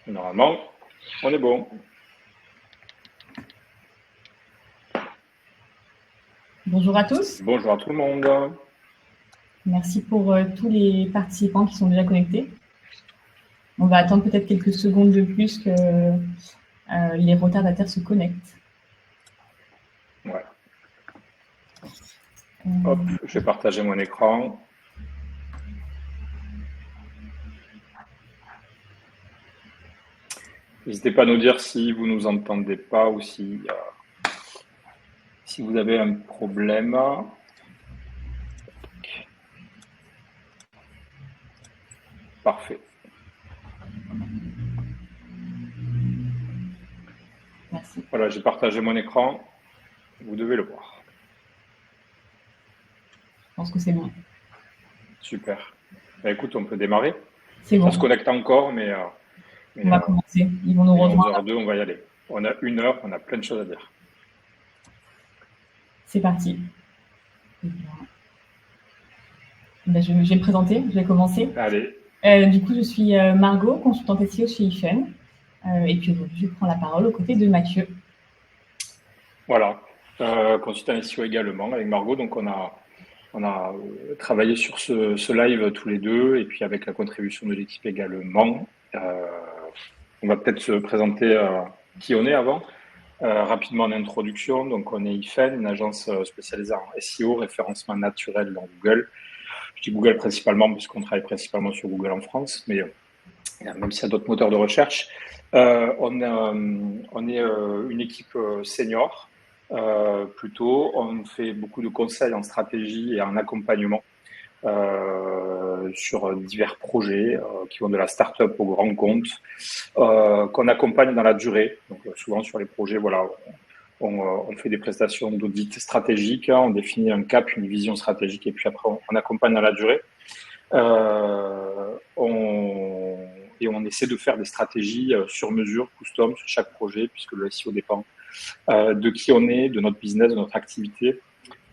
Normalement, on est bon. Bonjour à tous. Bonjour à tout le monde. Merci pour tous les participants qui sont déjà connectés. On va attendre peut-être quelques secondes de plus que les retardataires se connectent. Ouais. Hop, je vais partager mon écran. N'hésitez pas à nous dire si vous ne nous entendez pas ou si vous avez un problème. Parfait. Merci. Voilà, j'ai partagé mon écran. Vous devez le voir. Je pense que c'est bon. Super. Bah, écoute, on peut démarrer. C'est bon. Ça se connecte encore, mais on va commencer. Ils vont nous rejoindre. 11h02, on va y aller. On a 1 heure, on a plein de choses à dire. C'est parti. Ben, je vais me présenter, je vais commencer. Allez. Du coup, je suis Margot, consultante SEO chez iFun. Et puis aujourd'hui, je prends la parole aux côtés de Mathieu. Voilà, consultant SEO également avec Margot. Donc on a travaillé sur ce live tous les deux et puis avec la contribution de l'équipe également. On va peut-être se présenter qui on est avant. Rapidement en introduction, donc on est iFun, une agence spécialisée en SEO, référencement naturel dans Google. Je dis Google principalement puisqu'on travaille principalement sur Google en France, mais même s'il y a d'autres moteurs de recherche. On est une équipe senior plutôt. On fait beaucoup de conseils en stratégie et en accompagnement sur divers projets qui vont de la start-up au grand compte, qu'on accompagne dans la durée. Donc souvent sur les projets, voilà, on fait des prestations d'audit stratégique, on définit un cap, une vision stratégique, et puis après on accompagne dans la durée. Et on essaie de faire des stratégies sur mesure, custom, sur chaque projet, puisque le SEO dépend de qui on est, de notre business, de notre activité,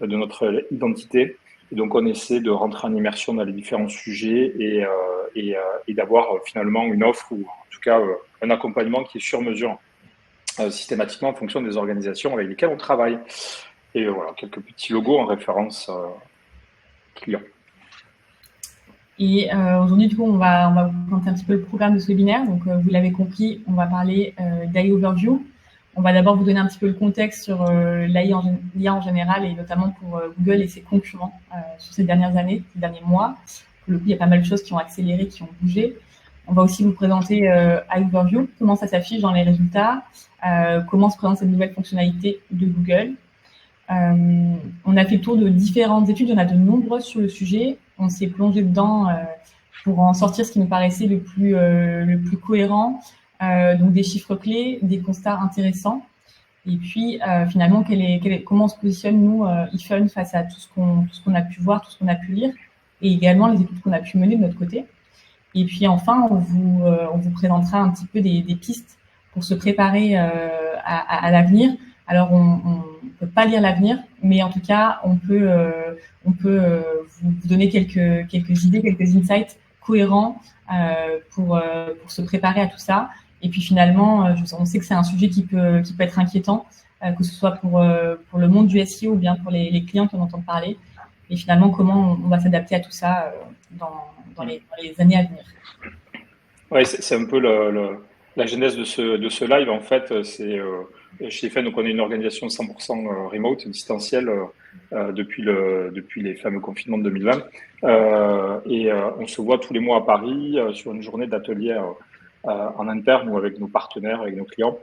de notre identité. Et donc, on essaie de rentrer en immersion dans les différents sujets et d'avoir finalement une offre ou en tout cas un accompagnement qui est sur mesure systématiquement en fonction des organisations avec lesquelles on travaille. Et voilà, quelques petits logos en référence client. Et aujourd'hui, du coup, on va vous présenter un petit peu le programme de ce webinaire. Donc, vous l'avez compris, on va parler d'AI Overview. On va d'abord vous donner un petit peu le contexte sur l'IA en général et notamment pour Google et ses concurrents sur ces dernières années, ces derniers mois. Pour le coup, il y a pas mal de choses qui ont accéléré, qui ont bougé. On va aussi vous présenter AI Overview, comment ça s'affiche dans les résultats, comment se présente cette nouvelle fonctionnalité de Google. On a fait le tour de différentes études, il y en a de nombreuses sur le sujet. On s'est plongé dedans pour en sortir ce qui nous paraissait le plus cohérent. Donc des chiffres clés, des constats intéressants. Et puis finalement, comment on se positionne nous, iFun, face à tout ce qu'on a pu voir, tout ce qu'on a pu lire, et également les études qu'on a pu mener de notre côté. Et puis enfin, on vous présentera un petit peu des pistes pour se préparer à l'avenir. Alors on peut pas lire l'avenir, mais en tout cas, on peut vous donner quelques idées, quelques insights cohérents pour se préparer à tout ça. Et puis finalement, on sait que c'est un sujet qui peut être inquiétant, que ce soit pour le monde du SEO ou bien pour les clients qui en entendent parler. Et finalement, comment on va s'adapter à tout ça dans les années à venir. Oui, c'est un peu la genèse de ce live. En fait, c'est chez iFun, donc on est une organisation 100% remote, distancielle depuis les fameux confinements de 2020. On se voit tous les mois à Paris sur une journée d'atelier en interne ou avec nos partenaires, avec nos clients.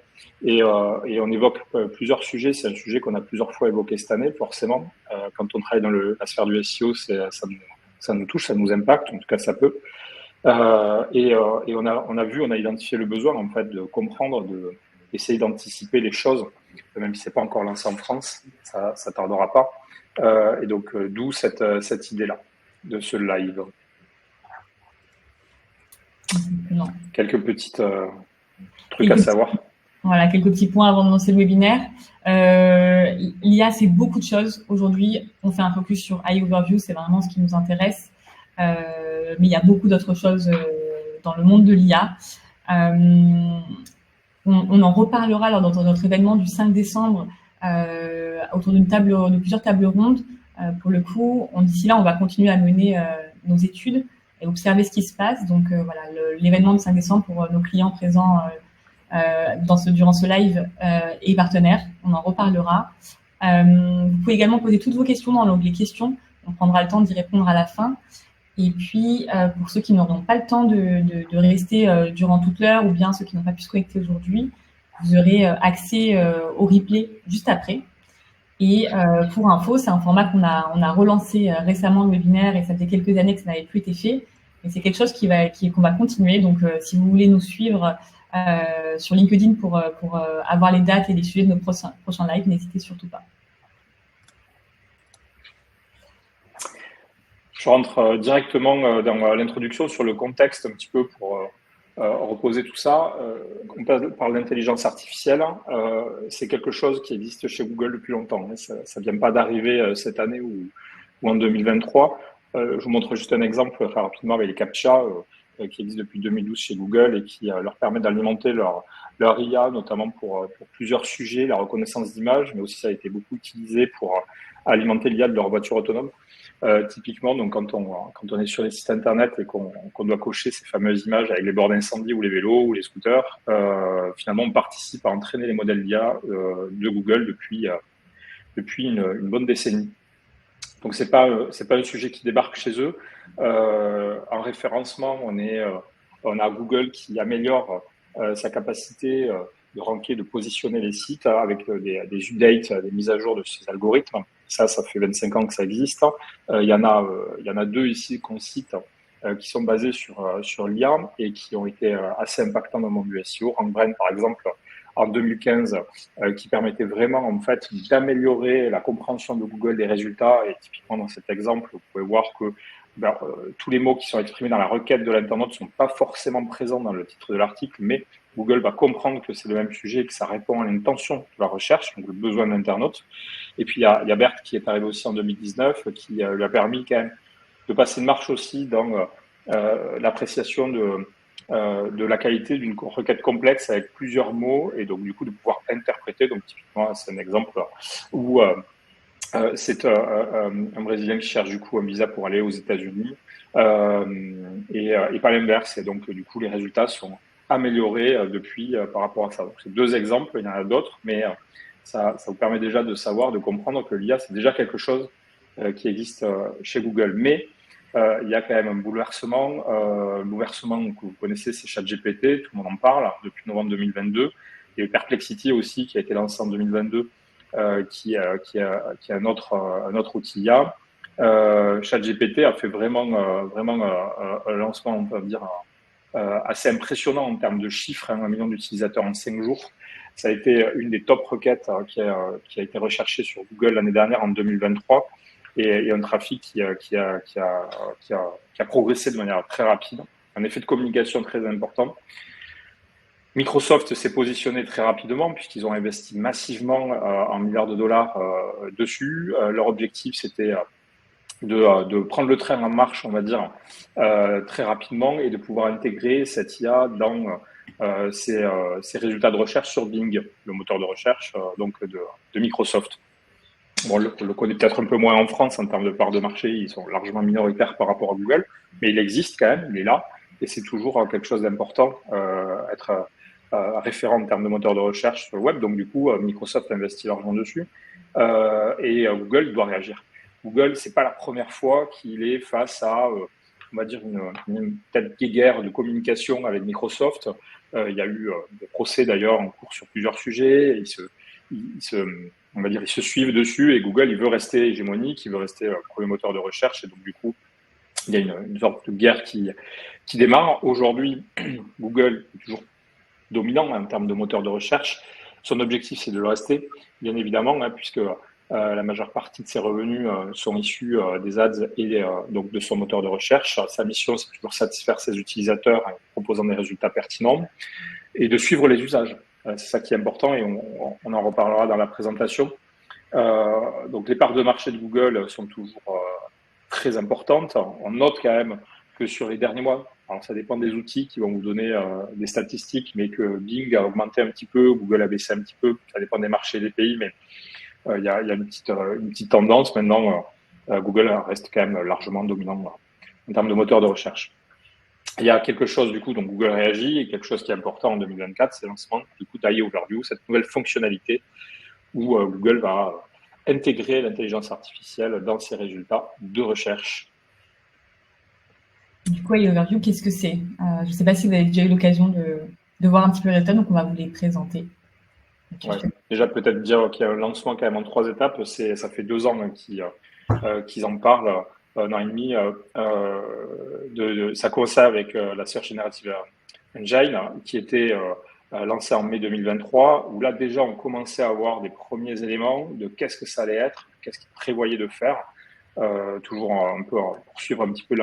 Et on évoque plusieurs sujets. C'est un sujet qu'on a plusieurs fois évoqué cette année, forcément. Quand on travaille dans la sphère du SEO, ça nous touche, ça nous impacte, en tout cas ça peut. On a identifié le besoin en fait de comprendre, d'essayer d'anticiper les choses, même si c'est pas encore lancé en France, ça tardera pas. Et donc d'où cette idée-là de ce live. Non. Quelques petites trucs à savoir. Voilà, quelques petits points avant de lancer le webinaire. L'IA, c'est beaucoup de choses. Aujourd'hui, on fait un focus sur AI Overview, c'est vraiment ce qui nous intéresse. Mais il y a beaucoup d'autres choses dans le monde de l'IA. On en reparlera lors de notre événement du 5 décembre autour de plusieurs tables rondes. Pour le coup, d'ici là, on va continuer à mener nos études et observer ce qui se passe. Donc voilà, l'événement du 5 décembre pour nos clients présents durant ce live et partenaires. On en reparlera. Vous pouvez également poser toutes vos questions dans l'onglet questions. On prendra le temps d'y répondre à la fin. Et puis, pour ceux qui n'auront pas le temps de rester durant toute l'heure, ou bien ceux qui n'ont pas pu se connecter aujourd'hui, vous aurez accès au replay juste après. Et pour info, c'est un format qu'on a relancé récemment, le webinaire, et ça faisait quelques années que ça n'avait plus été fait. Mais c'est quelque chose qu'on va continuer. Donc, si vous voulez nous suivre sur LinkedIn pour avoir les dates et les sujets de nos prochains lives, n'hésitez surtout pas. Je rentre directement dans l'introduction sur le contexte un petit peu pour reposer tout ça. On parle d'intelligence artificielle. C'est quelque chose qui existe chez Google depuis longtemps. Ça ne vient pas d'arriver cette année ou en 2023. Je vous montre juste un exemple très rapidement avec les CAPTCHA qui existent depuis 2012 chez Google et qui leur permet d'alimenter leur IA, notamment pour plusieurs sujets, la reconnaissance d'images, mais aussi ça a été beaucoup utilisé pour alimenter l'IA de leur voiture autonome. Typiquement, donc quand on est sur les sites internet et qu'on doit cocher ces fameuses images avec les bords d'incendie ou les vélos ou les scooters, finalement on participe à entraîner les modèles d'IA de Google depuis une bonne décennie. Donc c'est pas un sujet qui débarque chez eux. En référencement, on a Google qui améliore sa capacité de ranker, de positionner les sites avec des updates, des mises à jour de ces algorithmes. Ça fait 25 ans que ça existe. Il y en a deux ici qu'on cite qui sont basés sur l'IA et qui ont été assez impactants dans le monde du SEO. RankBrain, par exemple, en 2015, qui permettait vraiment en fait d'améliorer la compréhension de Google des résultats. Et typiquement dans cet exemple, vous pouvez voir que tous les mots qui sont exprimés dans la requête de l'internaute ne sont pas forcément présents dans le titre de l'article, mais Google va comprendre que c'est le même sujet et que ça répond à l'intention de la recherche, donc le besoin de l'internaute. Et puis il y a Bert qui est arrivé aussi en 2019, qui lui a permis quand même de passer une marche aussi dans l'appréciation de la qualité d'une requête complexe avec plusieurs mots et donc du coup de pouvoir interpréter. Donc typiquement, c'est un exemple où c'est un Brésilien qui cherche du coup un visa pour aller aux États-Unis et pas l'inverse. Et donc du coup, les résultats sont améliorés depuis par rapport à ça. Donc c'est deux exemples, il y en a d'autres, mais ça vous permet déjà de savoir, de comprendre que l'IA, c'est déjà quelque chose qui existe chez Google. Mais il y a quand même un bouleversement. Bouleversement que vous connaissez, c'est ChatGPT, tout le monde en parle depuis novembre 2022. Il y a eu Perplexity aussi qui a été lancé en 2022, qui est un autre outil IA. ChatGPT a fait vraiment un lancement, on peut dire, assez impressionnant en termes de chiffres, 1 million d'utilisateurs en 5 jours. Ça a été une des top requêtes qui a été recherchée sur Google l'année dernière en 2023 et un trafic qui a progressé de manière très rapide. Un effet de communication très important. Microsoft s'est positionné très rapidement puisqu'ils ont investi massivement en milliards de dollars dessus. Leur objectif, c'était de prendre le train en marche, on va dire, très rapidement et de pouvoir intégrer cette IA dans ces résultats de recherche sur Bing, le moteur de recherche donc de Microsoft. Bon, on le connaît peut-être un peu moins en France en termes de part de marché, ils sont largement minoritaires par rapport à Google, mais il existe quand même, il est là, et c'est toujours quelque chose d'important, être référent en termes de moteur de recherche sur le web. Donc du coup, Microsoft investit l'argent dessus, et Google doit réagir. Google, c'est pas la première fois qu'il est face à, on va dire, une peut-être guerre de communication avec Microsoft. Il y a eu des procès d'ailleurs en cours sur plusieurs sujets. On va dire, ils se suivent dessus et Google, il veut rester hégémonique, il veut rester premier moteur de recherche et donc du coup, il y a une sorte de guerre qui démarre. Aujourd'hui, Google est toujours dominant en termes de moteur de recherche. Son objectif, c'est de le rester, bien évidemment, puisque la majeure partie de ses revenus sont issus des ads et donc de son moteur de recherche. Sa mission, c'est toujours satisfaire ses utilisateurs en proposant des résultats pertinents et de suivre les usages. C'est ça qui est important et on en reparlera dans la présentation. Donc les parts de marché de Google sont toujours très importantes. On note quand même que sur les derniers mois. Alors, ça dépend des outils qui vont vous donner des statistiques, mais que Bing a augmenté un petit peu, Google a baissé un petit peu. Ça dépend des marchés, des pays, mais il y a une petite tendance. Maintenant, Google reste quand même largement dominant en termes de moteur de recherche. Il y a quelque chose, du coup, dont Google réagit, et quelque chose qui est important en 2024, c'est le lancement du coup d'AI Overview, cette nouvelle fonctionnalité où Google va intégrer l'intelligence artificielle dans ses résultats de recherche. Du coup, AI Overview, qu'est-ce que c'est? Je ne sais pas si vous avez déjà eu l'occasion de voir un petit peu les résultats, donc on va vous les présenter. Ouais. Déjà, peut-être dire qu'il y a un lancement quand même en 3 étapes. Ça fait 2 ans qu'ils en parlent, un an et demi. Ça commençait avec la Search Generative Engine qui était lancée en mai 2023, où là déjà on commençait à avoir des premiers éléments de qu'est-ce que ça allait être, qu'est-ce qu'ils prévoyaient de faire, toujours un peu pour suivre un petit peu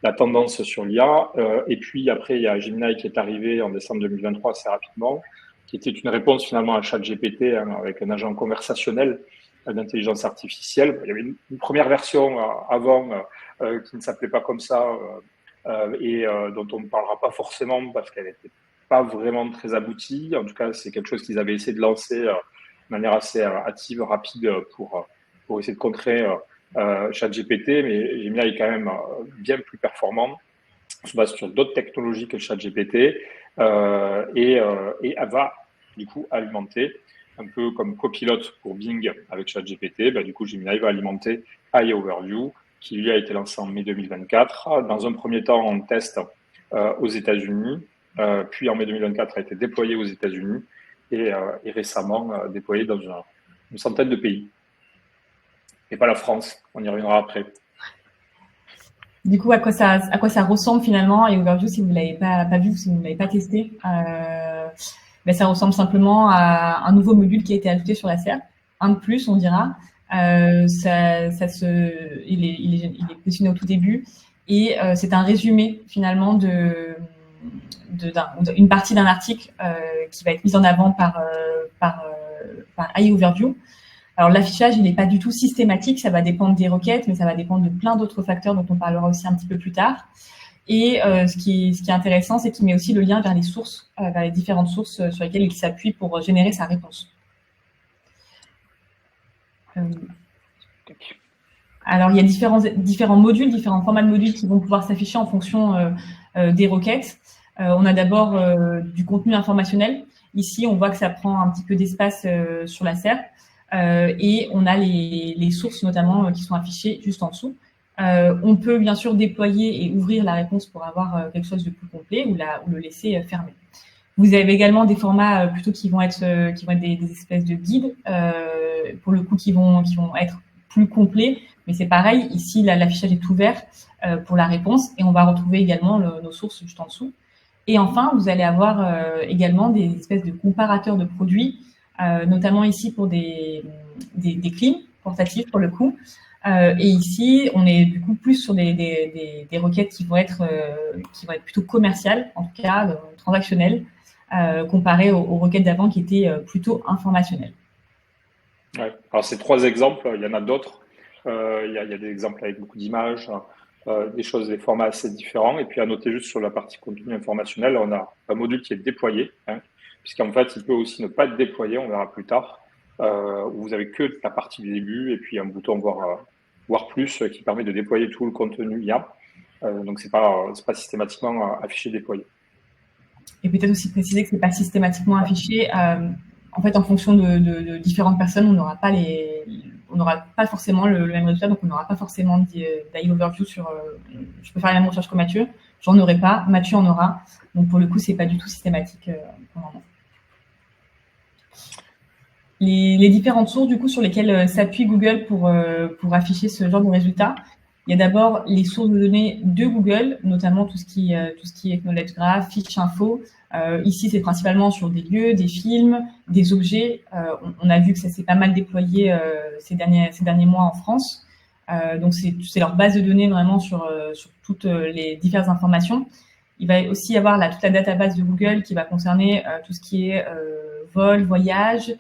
la tendance sur l'IA. Et puis après, il y a Gemini qui est arrivé en décembre 2023 assez rapidement, qui était une réponse finalement à ChatGPT avec un agent conversationnel d'intelligence artificielle. Il y avait une première version avant qui ne s'appelait pas comme ça et dont on ne parlera pas forcément parce qu'elle n'était pas vraiment très aboutie. En tout cas, c'est quelque chose qu'ils avaient essayé de lancer de manière assez hâtive, rapide pour essayer de contrer ChatGPT, mais Gemini est quand même bien plus performant. On se base sur d'autres technologies que ChatGPT et elle va du coup alimenter un peu comme copilote pour Bing avec ChatGPT. Du coup, Gemini va alimenter AI Overview qui lui a été lancé en mai 2024. Dans un premier temps en test aux États-Unis, puis en mai 2024 a été déployé aux États-Unis et récemment déployé dans une centaine de pays. Et pas la France, on y reviendra après. Du coup, à quoi ça ressemble finalement AI Overview si vous ne l'avez pas vu, si vous ne l'avez pas testé ça ressemble simplement à un nouveau module qui a été ajouté sur la SERP, un de plus, on dira. Il est positionné au tout début et c'est un résumé finalement d'une partie d'un article qui va être mise en avant par AI Overview. Alors l'affichage, il n'est pas du tout systématique, ça va dépendre des requêtes, mais ça va dépendre de plein d'autres facteurs dont on parlera aussi un petit peu plus tard. Et ce qui est intéressant, c'est qu'il met aussi le lien vers les sources, vers les différentes sources sur lesquelles il s'appuie pour générer sa réponse. Alors il y a différents modules, différents formats de modules qui vont pouvoir s'afficher en fonction des requêtes. On a d'abord du contenu informationnel. Ici, on voit que ça prend un petit peu d'espace sur la SERP. Et on a les sources notamment qui sont affichées juste en dessous. On peut bien sûr déployer et ouvrir la réponse pour avoir quelque chose de plus complet ou le laisser fermer. Vous avez également des formats plutôt qui vont être des espèces de guides pour le coup qui vont être plus complets, mais c'est pareil, ici l'affichage est ouvert pour la réponse et on va retrouver également nos sources juste en dessous. Et enfin, vous allez avoir également des espèces de comparateurs de produits, notamment ici pour des cleans portatifs pour le coup. Et ici, on est du coup plus sur des requêtes qui vont être plutôt commerciales, en tout cas transactionnelles, comparées aux requêtes d'avant qui étaient plutôt informationnelles. Ouais. Alors ces 3 exemples, il y en a d'autres. Il y a des exemples avec beaucoup d'images, des formats assez différents. Et puis à noter juste sur la partie contenu informationnel, on a un module qui est déployé, puisqu'en fait, il peut aussi ne pas être déployé, on verra plus tard, où vous avez que la partie du début et puis un bouton voir plus qui permet de déployer tout le contenu IA. Donc, c'est pas systématiquement affiché déployé. Et peut-être aussi préciser que c'est pas systématiquement affiché. En fait, en fonction de différentes personnes, on n'aura pas forcément le même résultat, donc on n'aura pas forcément d'AI Overview sur. Je peux faire la même recherche que Mathieu, j'en aurai pas, Mathieu en aura. Donc pour le coup, c'est pas du tout systématique pour le moment. Les différentes sources du coup sur lesquelles s'appuie Google pour afficher ce genre de résultats. Il y a d'abord les sources de données de Google, notamment tout ce qui est Knowledge Graph, Fiche Info. Ici, c'est principalement sur des lieux, des films, des objets. On a vu que ça s'est pas mal déployé ces derniers mois en France. Donc, c'est leur base de données vraiment sur toutes les diverses informations. Il va aussi y avoir toute la database de Google qui va concerner tout ce qui est vol, voyage,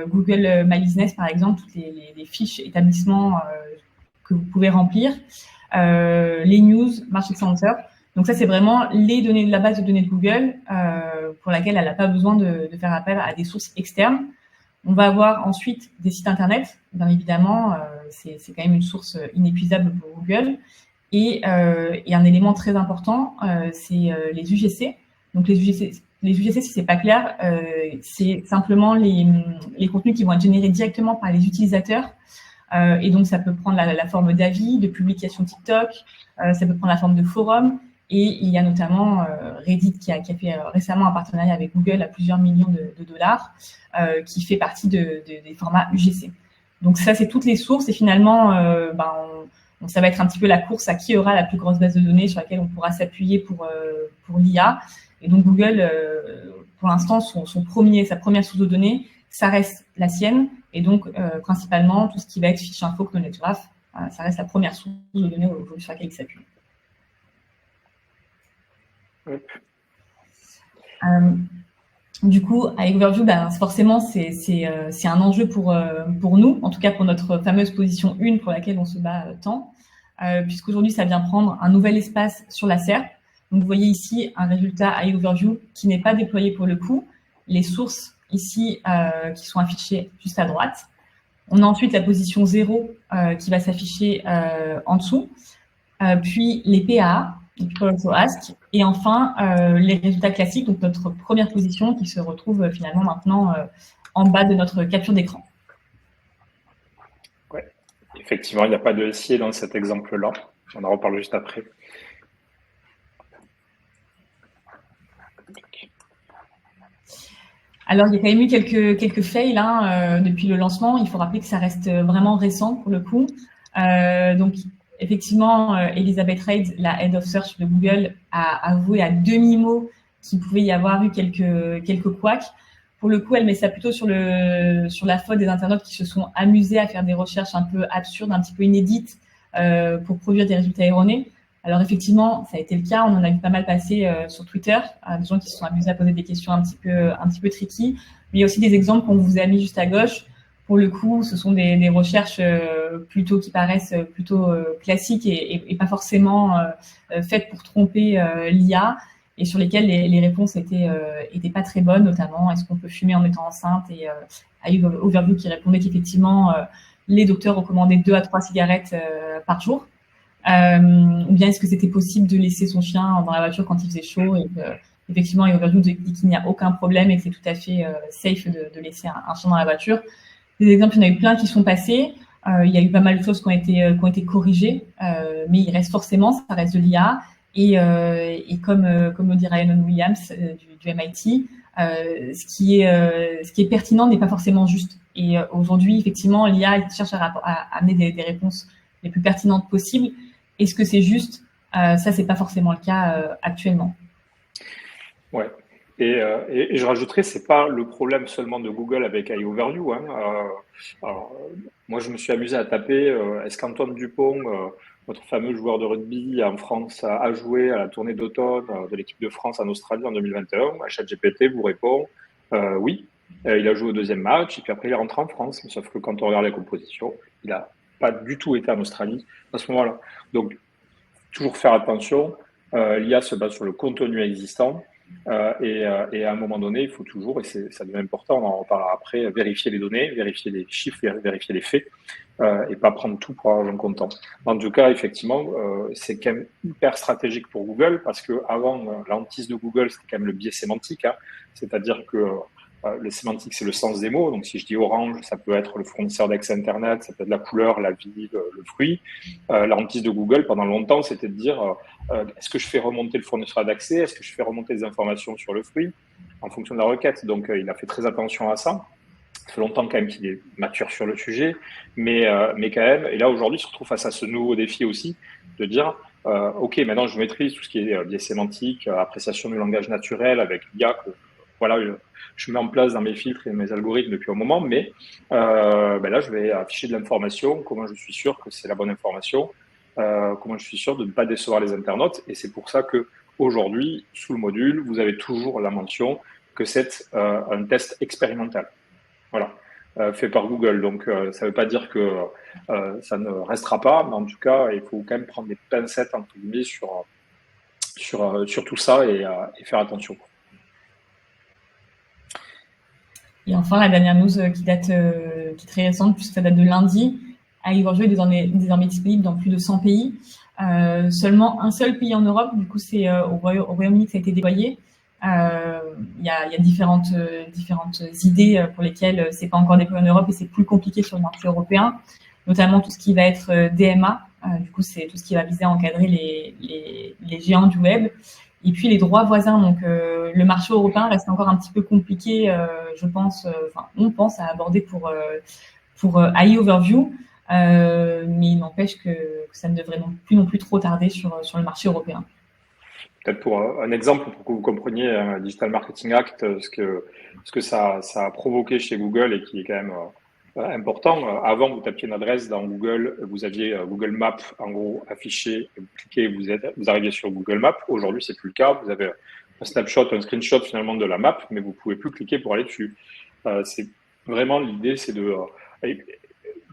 Google My Business, par exemple, toutes les fiches établissements que vous pouvez remplir. les news, Market Center. Donc ça, c'est vraiment les données de la base de données de Google pour laquelle elle n'a pas besoin de faire appel à des sources externes. On va avoir ensuite des sites internet, bien évidemment, c'est quand même une source inépuisable pour Google. Et un élément très important, c'est les UGC. Donc les UGC, si c'est pas clair, c'est simplement les contenus qui vont être générés directement par les utilisateurs. Et donc ça peut prendre la forme d'avis, de publications TikTok, ça peut prendre la forme de forum. Et il y a notamment Reddit qui a fait récemment un partenariat avec Google à plusieurs millions de dollars, qui fait partie des formats UGC. Donc ça, c'est toutes les sources. Et finalement, ça va être un petit peu la course à qui aura la plus grosse base de données sur laquelle on pourra s'appuyer pour l'IA. Et donc Google, pour l'instant, sa première source de données, ça reste la sienne. Et donc, principalement, tout ce qui va être fiche info, knowledge graph, ça reste la première source de données sur laquelle il s'appuie. Du coup, avec Overview, forcément, c'est un enjeu pour nous, en tout cas pour notre fameuse position 1 pour laquelle on se bat tant, puisqu'aujourd'hui, ça vient prendre un nouvel espace sur la SERP. Donc, vous voyez ici un résultat à Overview qui n'est pas déployé pour le coup. Les sources ici qui sont affichées juste à droite. On a ensuite la position 0 qui va s'afficher en dessous, puis les PAA, People Also Ask, et enfin les résultats classiques, donc notre première position qui se retrouve finalement maintenant en bas de notre capture d'écran. Ouais, effectivement, il n'y a pas de SIA dans cet exemple-là. On en reparle juste après. Alors, il y a quand même eu quelques fails depuis le lancement. Il faut rappeler que ça reste vraiment récent pour le coup. Donc, effectivement, Elizabeth Reid, la Head of Search de Google, a avoué à demi-mot qu'il pouvait y avoir eu quelques couacs. Pour le coup, elle met ça plutôt sur la faute des internautes qui se sont amusés à faire des recherches un peu absurdes, un petit peu inédites pour produire des résultats erronés. Alors effectivement, ça a été le cas. On en a vu pas mal passer sur Twitter, des gens qui se sont amusés à poser des questions un petit peu tricky. Mais il y a aussi des exemples qu'on vous a mis juste à gauche. Pour le coup, ce sont des recherches plutôt qui paraissent plutôt classiques et pas forcément faites pour tromper l'IA, et sur lesquelles les réponses étaient pas très bonnes, notamment est-ce qu'on peut fumer en étant enceinte, et Overview qui répondait qu'effectivement les docteurs recommandaient 2 à 3 cigarettes par jour. Ou bien est-ce que c'était possible de laisser son chien dans la voiture quand il faisait chaud, et effectivement Overview dit qu'il n'y a aucun problème et que c'est tout à fait safe de laisser un chien dans la voiture. Des exemples, il y en a eu plein qui sont passés. Il y a eu pas mal de choses qui ont été corrigées, mais il reste forcément, ça reste de l'IA. Et comme le dit Ryan Williams du MIT, ce qui est pertinent n'est pas forcément juste. Et aujourd'hui, effectivement, l'IA cherche à amener des réponses les plus pertinentes possibles. Est-ce que c'est juste? Ça, c'est pas forcément le cas actuellement. Ouais. Et je rajouterais, c'est pas le problème seulement de Google avec AI Overview. Alors, moi, je me suis amusé à taper est-ce qu'Antoine Dupont, notre fameux joueur de rugby en France, a joué à la tournée d'automne de l'équipe de France en Australie en 2021? ChatGPT vous répond oui. Il a joué au deuxième match et puis après il est rentré en France. Mais sauf que quand on regarde la composition, il n'a pas du tout été en Australie à ce moment-là. Donc, toujours faire attention. L'IA se base sur le contenu existant. Et à un moment donné, il faut toujours, et ça devient important, on en reparlera après, vérifier les données, vérifier les chiffres, vérifier les faits, et pas prendre tout pour argent comptant. En tout cas, effectivement, c'est quand même hyper stratégique pour Google, parce que avant, l'hantise de Google, c'était quand même le biais sémantique, c'est-à-dire que le sémantique, c'est le sens des mots. Donc, si je dis orange, ça peut être le fournisseur d'accès Internet, ça peut être la couleur, la ville, le fruit. La hantise de Google, pendant longtemps, c'était de dire est-ce que je fais remonter le fournisseur d'accès? Est-ce que je fais remonter des informations sur le fruit en fonction de la requête? Donc, il a fait très attention à ça. Ça fait longtemps quand même qu'il est mature sur le sujet, mais quand même, et là aujourd'hui, il se retrouve face à ce nouveau défi aussi, de dire ok, maintenant je maîtrise tout ce qui est biais sémantique, appréciation du langage naturel avec l'IA, que voilà, je mets en place dans mes filtres et mes algorithmes depuis un moment, mais là, je vais afficher de l'information, comment je suis sûr que c'est la bonne information, comment je suis sûr de ne pas décevoir les internautes, et c'est pour ça que aujourd'hui, sous le module, vous avez toujours la mention que c'est un test expérimental. Voilà. fait par Google. Donc, ça ne veut pas dire que ça ne restera pas, mais en tout cas, il faut quand même prendre des pincettes entre guillemets sur tout ça et faire attention. Et enfin, la dernière news qui est très récente, puisque ça date de lundi, iOverview est désormais disponible dans plus de 100 pays. Seulement un seul pays en Europe, du coup c'est au Royaume-Uni que ça a été déployé. Il y a différentes idées pour lesquelles c'est pas encore déployé en Europe et c'est plus compliqué sur le marché européen, notamment tout ce qui va être DMA. Du coup, c'est tout ce qui va viser à encadrer les géants du web. Et puis les droits voisins, donc le marché européen reste encore un petit peu compliqué, je pense. On pense à aborder pour AI Overview, mais il n'empêche que ça ne devrait non plus trop tarder sur le marché européen. Peut-être pour un exemple, pour que vous compreniez Digital Marketing Act, ce que ça a provoqué chez Google et qui est quand même important. Avant, vous tapiez une adresse dans Google, vous aviez Google Maps en gros affiché, vous cliquez, vous arriviez sur Google Maps. Aujourd'hui, c'est plus le cas. Vous avez un snapshot, un screenshot finalement de la map, mais vous pouvez plus cliquer pour aller dessus. C'est vraiment l'idée, c'est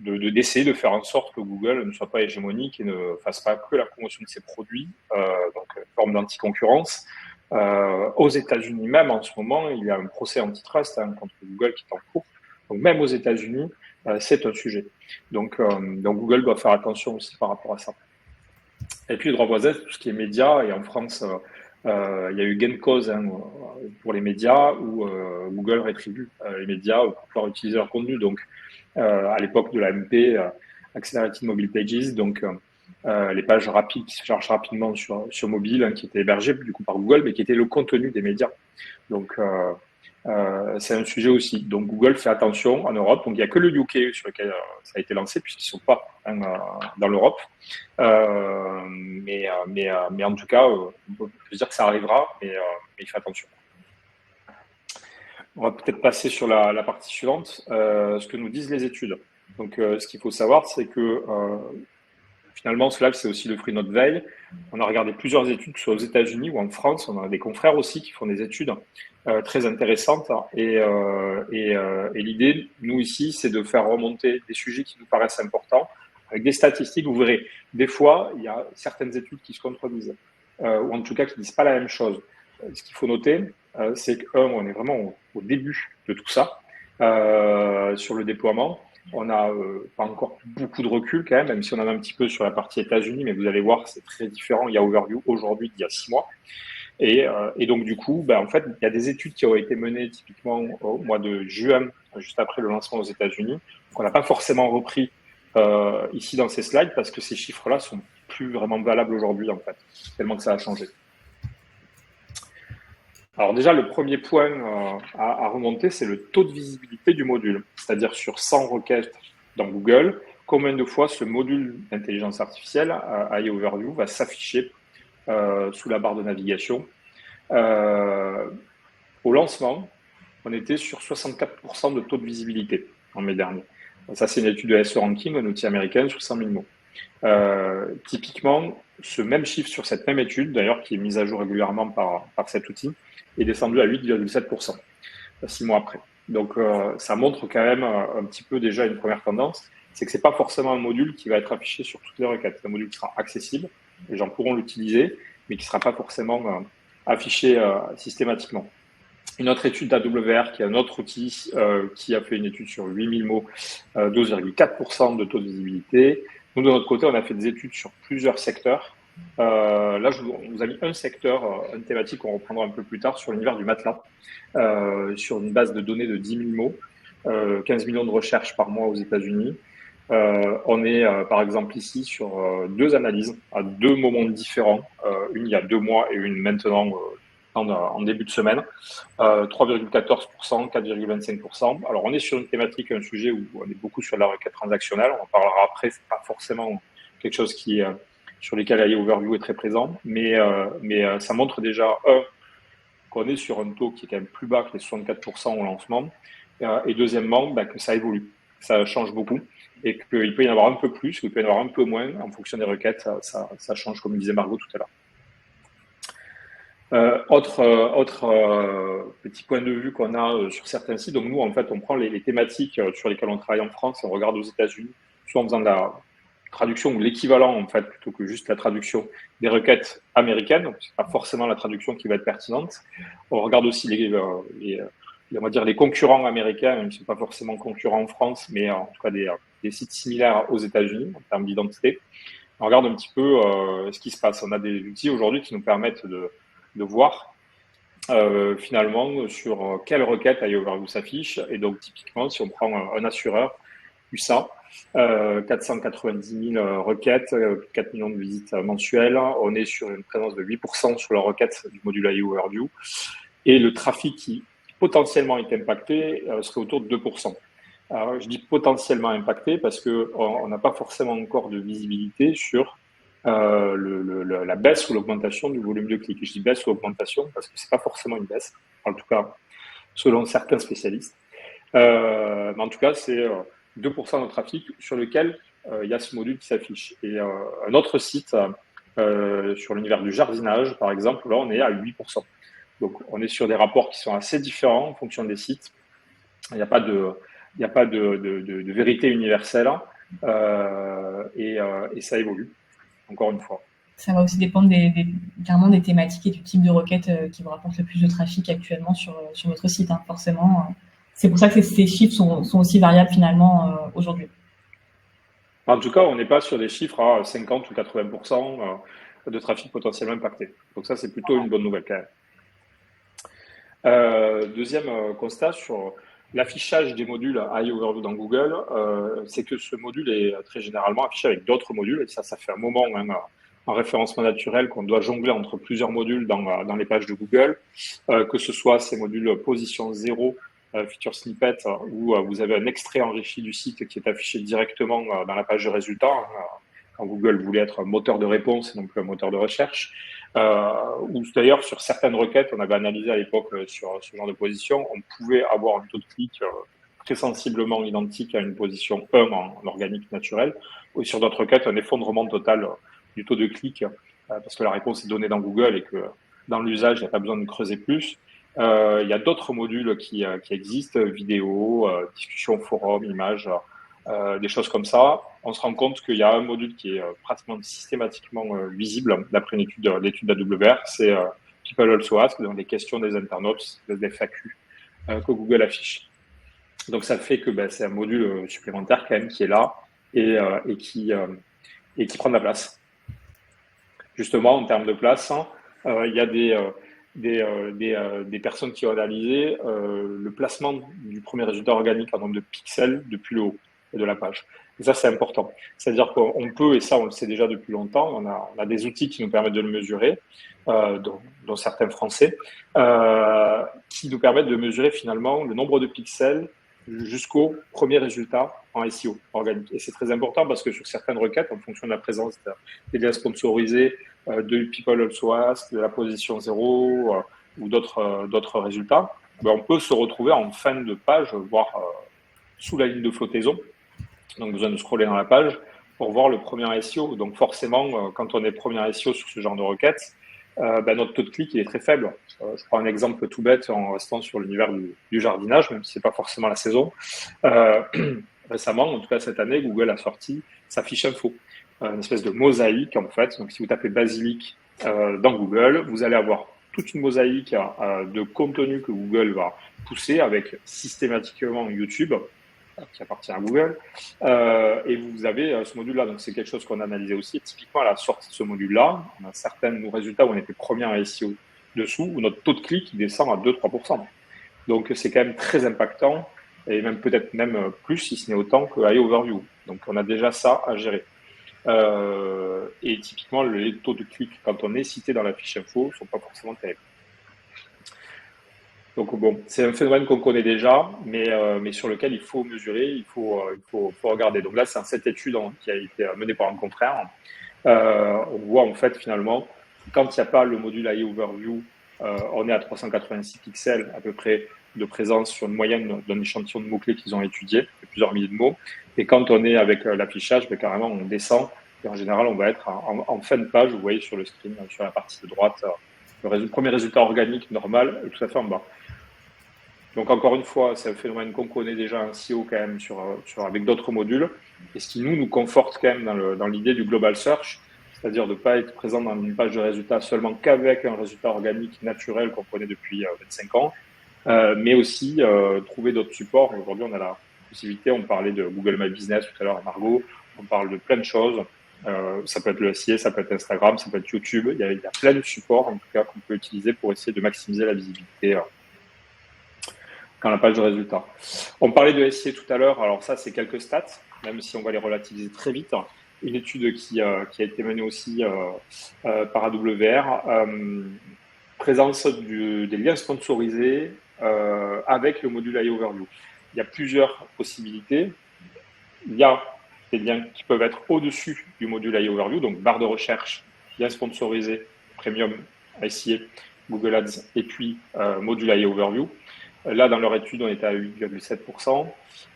d'essayer de faire en sorte que Google ne soit pas hégémonique et ne fasse pas que la promotion de ses produits, donc une forme d'anticoncurrence. Aux États-Unis même, en ce moment, il y a un procès antitrust contre Google qui est en cours. Donc même aux États-Unis, c'est un sujet. Donc Google doit faire attention aussi par rapport à ça. Et puis le droit voisin, tout ce qui est médias, et en France, il y a eu gain de cause pour les médias où Google rétribue les médias pour pouvoir utiliser leur contenu. Donc à l'époque de l'AMP, Accelerated Mobile Pages, donc les pages rapides qui se chargent rapidement sur mobile, qui étaient hébergées du coup par Google, mais qui étaient le contenu des médias. Donc c'est un sujet aussi. Donc Google fait attention en Europe. Donc il n'y a que le UK sur lequel ça a été lancé puisqu'ils ne sont pas dans l'Europe. Mais en tout cas, on peut dire que ça arrivera, mais il fait attention. On va peut-être passer sur la partie suivante, ce que nous disent les études. Donc ce qu'il faut savoir, c'est que finalement, ce live, c'est aussi le fruit de notre veille. On a regardé plusieurs études, que ce soit aux États-Unis ou en France. On a des confrères aussi qui font des études très intéressantes. Et l'idée, nous ici, c'est de faire remonter des sujets qui nous paraissent importants avec des statistiques. Vous verrez, des fois, il y a certaines études qui se contredisent, ou en tout cas qui ne disent pas la même chose. Ce qu'il faut noter, c'est qu'on est vraiment au début de tout ça, sur le déploiement. On n'a pas encore beaucoup de recul quand même si on en a un petit peu sur la partie États-Unis, mais vous allez voir, c'est très différent. Il y a Overview aujourd'hui d'il y a 6 mois. Et donc, du coup, en fait, il y a des études qui ont été menées typiquement au mois de juin, juste après le lancement aux États-Unis, qu'on n'a pas forcément repris ici dans ces slides parce que ces chiffres-là sont plus vraiment valables aujourd'hui, en fait, tellement que ça a changé. Alors déjà, le premier point à remonter, c'est le taux de visibilité du module, c'est-à-dire sur 100 requêtes dans Google, combien de fois ce module d'intelligence artificielle, AI Overview, va s'afficher sous la barre de navigation. Au lancement, on était sur 64% de taux de visibilité en mai dernier. Ça, c'est une étude de SE Ranking, un outil américain sur 100 000 mots. Typiquement, ce même chiffre sur cette même étude, d'ailleurs, qui est mise à jour régulièrement par cet outil, est descendu à 8,7%, 6 mois après. Donc, ça montre quand même un petit peu déjà une première tendance, c'est que ce n'est pas forcément un module qui va être affiché sur toutes les requêtes. C'est un module qui sera accessible, les gens pourront l'utiliser, mais qui ne sera pas forcément affiché systématiquement. Une autre étude d'AWR, qui est un autre outil qui a fait une étude sur 8000 mots, 12,4% de taux de visibilité. Nous, de notre côté, on a fait des études sur plusieurs secteurs. Là, on vous a mis un secteur, une thématique qu'on reprendra un peu plus tard sur l'univers du matelas, sur une base de données de 10 000 mots, 15 millions de recherches par mois aux États-Unis. On est, par exemple, ici sur deux analyses à deux moments différents, une il y a 2 mois et une maintenant en début de semaine, 3,14%, 4,25%. Alors, on est sur une thématique, un sujet où on est beaucoup sur la requête transactionnelle. On en parlera après. C'est pas forcément quelque chose qui sur lesquels AI Overview est très présent, mais ça montre déjà qu'on est sur un taux qui est quand même plus bas que les 64% au lancement, et deuxièmement que ça évolue, ça change beaucoup, et qu'il peut y en avoir un peu plus, ou il peut y en avoir un peu moins en fonction des requêtes. Ça change, comme disait Margot tout à l'heure. Autre petit point de vue qu'on a sur certains sites. Donc nous, en fait, on prend les thématiques sur lesquelles on travaille en France et on regarde aux États-Unis, soit en faisant de la traduction ou l'équivalent, en fait, plutôt que juste la traduction des requêtes américaines. Donc c'est pas forcément la traduction qui va être pertinente. On regarde aussi on va dire les concurrents américains, même si ce sont pas forcément concurrents en France, mais en tout cas des sites similaires aux États-Unis en termes d'identité. On regarde un petit peu ce qui se passe. On a des outils aujourd'hui qui nous permettent de voir finalement sur quelle requête IOverview s'affiche. Et donc typiquement, si on prend un assureur, USA, 490 000 requêtes, 4 millions de visites mensuelles, on est sur une présence de 8% sur la requête du module IOverview. Et le trafic qui potentiellement est impacté serait autour de 2%. Alors, je dis potentiellement impacté parce qu'on n'a pas forcément encore de visibilité sur la baisse ou l'augmentation du volume de clics. Je dis baisse ou augmentation parce que c'est pas forcément une baisse, en tout cas selon certains spécialistes. Mais en tout cas, c'est 2% de trafic sur lequel il y a ce module qui s'affiche. Et un autre site sur l'univers du jardinage, par exemple, là on est à 8%. Donc on est sur des rapports qui sont assez différents en fonction des sites. Il n'y a pas de vérité universelle et ça évolue, encore une fois. Ça va aussi dépendre clairement des thématiques et du type de requête qui vous rapporte le plus de trafic actuellement sur votre site, hein, forcément. C'est pour ça que ces chiffres sont aussi variables finalement aujourd'hui. En tout cas, on n'est pas sur des chiffres à 50 ou 80% de trafic potentiellement impacté. Donc ça, c'est plutôt une bonne nouvelle quand même. Deuxième constat sur l'affichage des modules IOverview dans Google, c'est que ce module est très généralement affiché avec d'autres modules. Et ça fait un moment même en référencement naturel qu'on doit jongler entre plusieurs modules dans les pages de Google, que ce soit ces modules position 0, feature snippet, où vous avez un extrait enrichi du site qui est affiché directement dans la page de résultats, quand Google voulait être un moteur de réponse et non plus un moteur de recherche. Ou d'ailleurs, sur certaines requêtes, on avait analysé à l'époque sur ce genre de position, on pouvait avoir un taux de clic très sensiblement identique à une position 1 en organique naturel, ou sur d'autres requêtes, un effondrement total du taux de clic, parce que la réponse est donnée dans Google et que dans l'usage, il n'y a pas besoin de creuser plus. Il y a d'autres modules qui existent, vidéo, discussion, forum, images, des choses comme ça. On se rend compte qu'il y a un module qui est pratiquement systématiquement visible d'après l'étude d'AWR, c'est People Also Ask, donc les questions des internautes, des FAQ que Google affiche. Donc ça fait que c'est un module supplémentaire quand même qui est là et qui prend de la place. Justement, en termes de place, il y a des personnes qui ont analysé le placement du premier résultat organique en nombre de pixels depuis le haut de la page. Et ça, c'est important. C'est-à-dire qu'on peut, et ça, on le sait déjà depuis longtemps, on a des outils qui nous permettent de le mesurer, dont certains français, qui nous permettent de mesurer finalement le nombre de pixels jusqu'au premier résultat en SEO organique. Et c'est très important parce que sur certaines requêtes, en fonction de la présence des liens sponsorisés, de People Also Ask, de la position 0 ou d'autres résultats, on peut se retrouver en fin de page, voire sous la ligne de flottaison. Donc, besoin de scroller dans la page pour voir le premier SEO. Donc, forcément, quand on est premier SEO sur ce genre de requête, notre taux de clic il est très faible. Je prends un exemple tout bête en restant sur l'univers du jardinage, même si c'est pas forcément la saison. Récemment, en tout cas cette année, Google a sorti sa fiche info, une espèce de mosaïque en fait. Donc, si vous tapez basilic dans Google, vous allez avoir toute une mosaïque de contenu que Google va pousser avec systématiquement YouTube, qui appartient à Google, et vous avez ce module-là. Donc, c'est quelque chose qu'on a analysé aussi. Typiquement, à la sortie de ce module-là, on a certains résultats où on était premier en SEO dessous, où notre taux de clic descend à 2-3%. Donc, c'est quand même très impactant, et même peut-être même plus, si ce n'est autant que IOverview. Donc, on a déjà ça à gérer. Et typiquement, les taux de clic, quand on est cité dans la fiche info, ne sont pas forcément terribles. Donc bon, c'est un phénomène qu'on connaît déjà, mais sur lequel il faut mesurer, il faut regarder. Donc là, c'est cette étude qui a été menée par un confrère. On voit en fait finalement, quand il n'y a pas le module IOverview, on est à 386 pixels à peu près de présence sur une moyenne d'un échantillon de mots-clés qu'ils ont étudié, plusieurs milliers de mots. Et quand on est avec l'affichage, carrément on descend. Et en général, on va être en fin de page, vous voyez sur le screen, sur la partie de droite, premier résultat organique normal est tout à fait en bas. Donc encore une fois, c'est un phénomène qu'on connaît déjà en SEO quand même avec d'autres modules, et ce qui nous conforte quand même dans l'idée du global search, c'est-à-dire de ne pas être présent dans une page de résultats seulement qu'avec un résultat organique naturel qu'on connaît depuis 25 ans, mais aussi trouver d'autres supports. Aujourd'hui, on a la possibilité, on parlait de Google My Business tout à l'heure à Margot, on parle de plein de choses. Ça peut être le SIA, ça peut être Instagram, ça peut être YouTube. Il y a plein de supports en tout cas qu'on peut utiliser pour essayer de maximiser la visibilité quand la page de résultats. On parlait de SIA tout à l'heure. Alors ça, c'est quelques stats, même si on va les relativiser très vite. Une étude qui a été menée aussi par AWR, présence des liens sponsorisés avec le module AI Overview. Il y a plusieurs possibilités. Il y a des liens qui peuvent être au-dessus du module AI Overview, donc barre de recherche, liens sponsorisés, Premium, SIA, Google Ads, et puis module AI Overview. Là, dans leur étude, on était à 8,7%.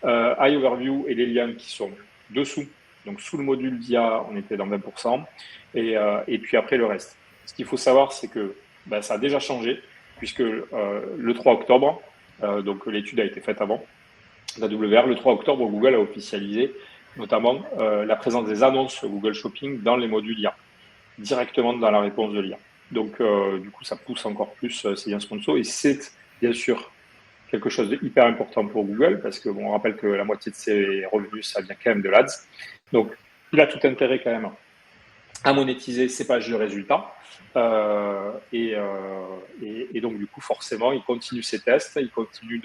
AI Overview et les liens qui sont dessous, donc sous le module d'IA, on était dans 20%. Et puis après, le reste. Ce qu'il faut savoir, c'est que ça a déjà changé, puisque le 3 octobre, donc l'étude a été faite avant, d'AWR, le 3 octobre, Google a officialisé notamment la présence des annonces Google Shopping dans les modules IA, directement dans la réponse de l'IA. Donc, du coup, ça pousse encore plus ces liens sponsors, et c'est bien sûr quelque chose de hyper important pour Google, parce que on rappelle que la moitié de ses revenus, ça vient quand même de l'Ads. Donc, il a tout intérêt quand même à monétiser ses pages de résultats. Et donc, du coup, forcément, il continue ses tests, il continue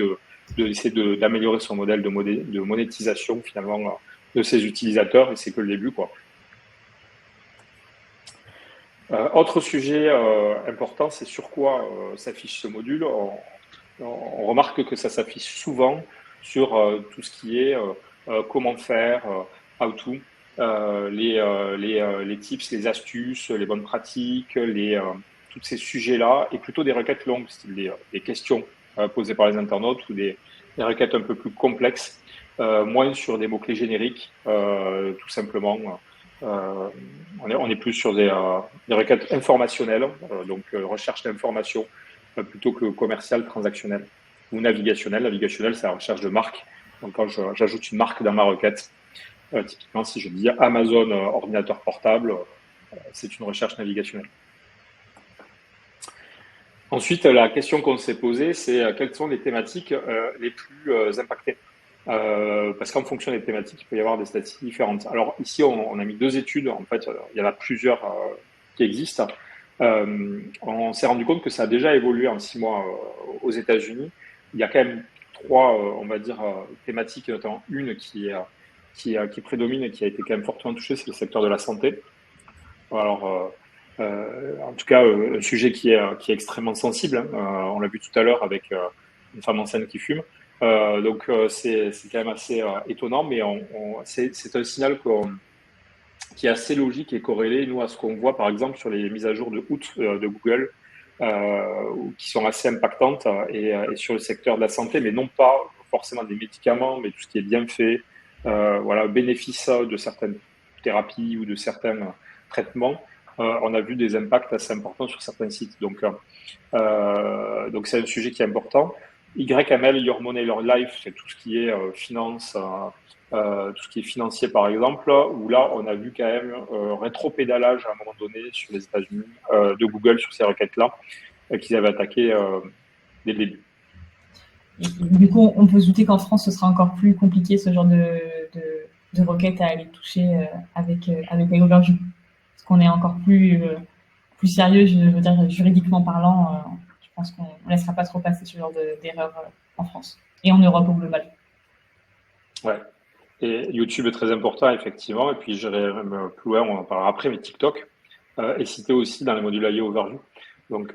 d'essayer d'améliorer son modèle de monétisation, finalement, de ses utilisateurs, et c'est que le début, quoi. Autre sujet important, c'est sur quoi s'affiche ce module. On remarque que ça s'affiche souvent sur tout ce qui est comment faire, how to, les tips, les astuces, les bonnes pratiques, tous ces sujets-là, et plutôt des requêtes longues, style des questions posées par les internautes, ou des requêtes un peu plus complexes, moins sur des mots-clés génériques, tout simplement. On est plus sur des requêtes informationnelles, donc recherche d'informations, plutôt que commercial, transactionnel ou navigationnel. Navigationnel, c'est la recherche de marque. Donc, quand j'ajoute une marque dans ma requête, typiquement, si je dis Amazon ordinateur portable, c'est une recherche navigationnelle. Ensuite, la question qu'on s'est posée, c'est quelles sont les thématiques les plus impactées, parce qu'en fonction des thématiques, il peut y avoir des statistiques différentes. Alors ici, on a mis 2 études. En fait, il y en a plusieurs qui existent. On s'est rendu compte que ça a déjà évolué en 6 mois aux États-Unis. Il y a quand même 3, on va dire, thématiques, notamment une qui prédomine et qui a été quand même fortement touchée, c'est le secteur de la santé. Alors, en tout cas, un sujet qui est extrêmement sensible, hein. On l'a vu tout à l'heure avec une femme enceinte qui fume. Donc, c'est quand même assez étonnant, mais c'est un signal qui est assez logique et corrélé, nous, à ce qu'on voit, par exemple, sur les mises à jour de août de Google, qui sont assez impactantes, et sur le secteur de la santé, mais non pas forcément des médicaments, mais tout ce qui est bien fait, voilà, bénéfice de certaines thérapies ou de certains traitements. On a vu des impacts assez importants sur certains sites. Donc c'est un sujet qui est important. YML, Your Money, Your Life, c'est tout ce qui est finance, tout ce qui est financier par exemple, où là on a vu quand même rétropédalage à un moment donné sur les États-Unis de Google sur ces requêtes-là qu'ils avaient attaqué dès le début. Et du coup, on peut se douter qu'en France, ce sera encore plus compliqué ce genre de requêtes à aller toucher avec Overview, parce qu'on est encore plus sérieux, je veux dire juridiquement parlant. Je pense qu'on ne laissera pas trop passer ce genre d'erreur en France et en Europe au global. Ouais. Et YouTube est très important, effectivement. Et puis, j'irai même plus loin, on en parlera après, mais TikTok est cité aussi dans les modules AI Overview. Donc,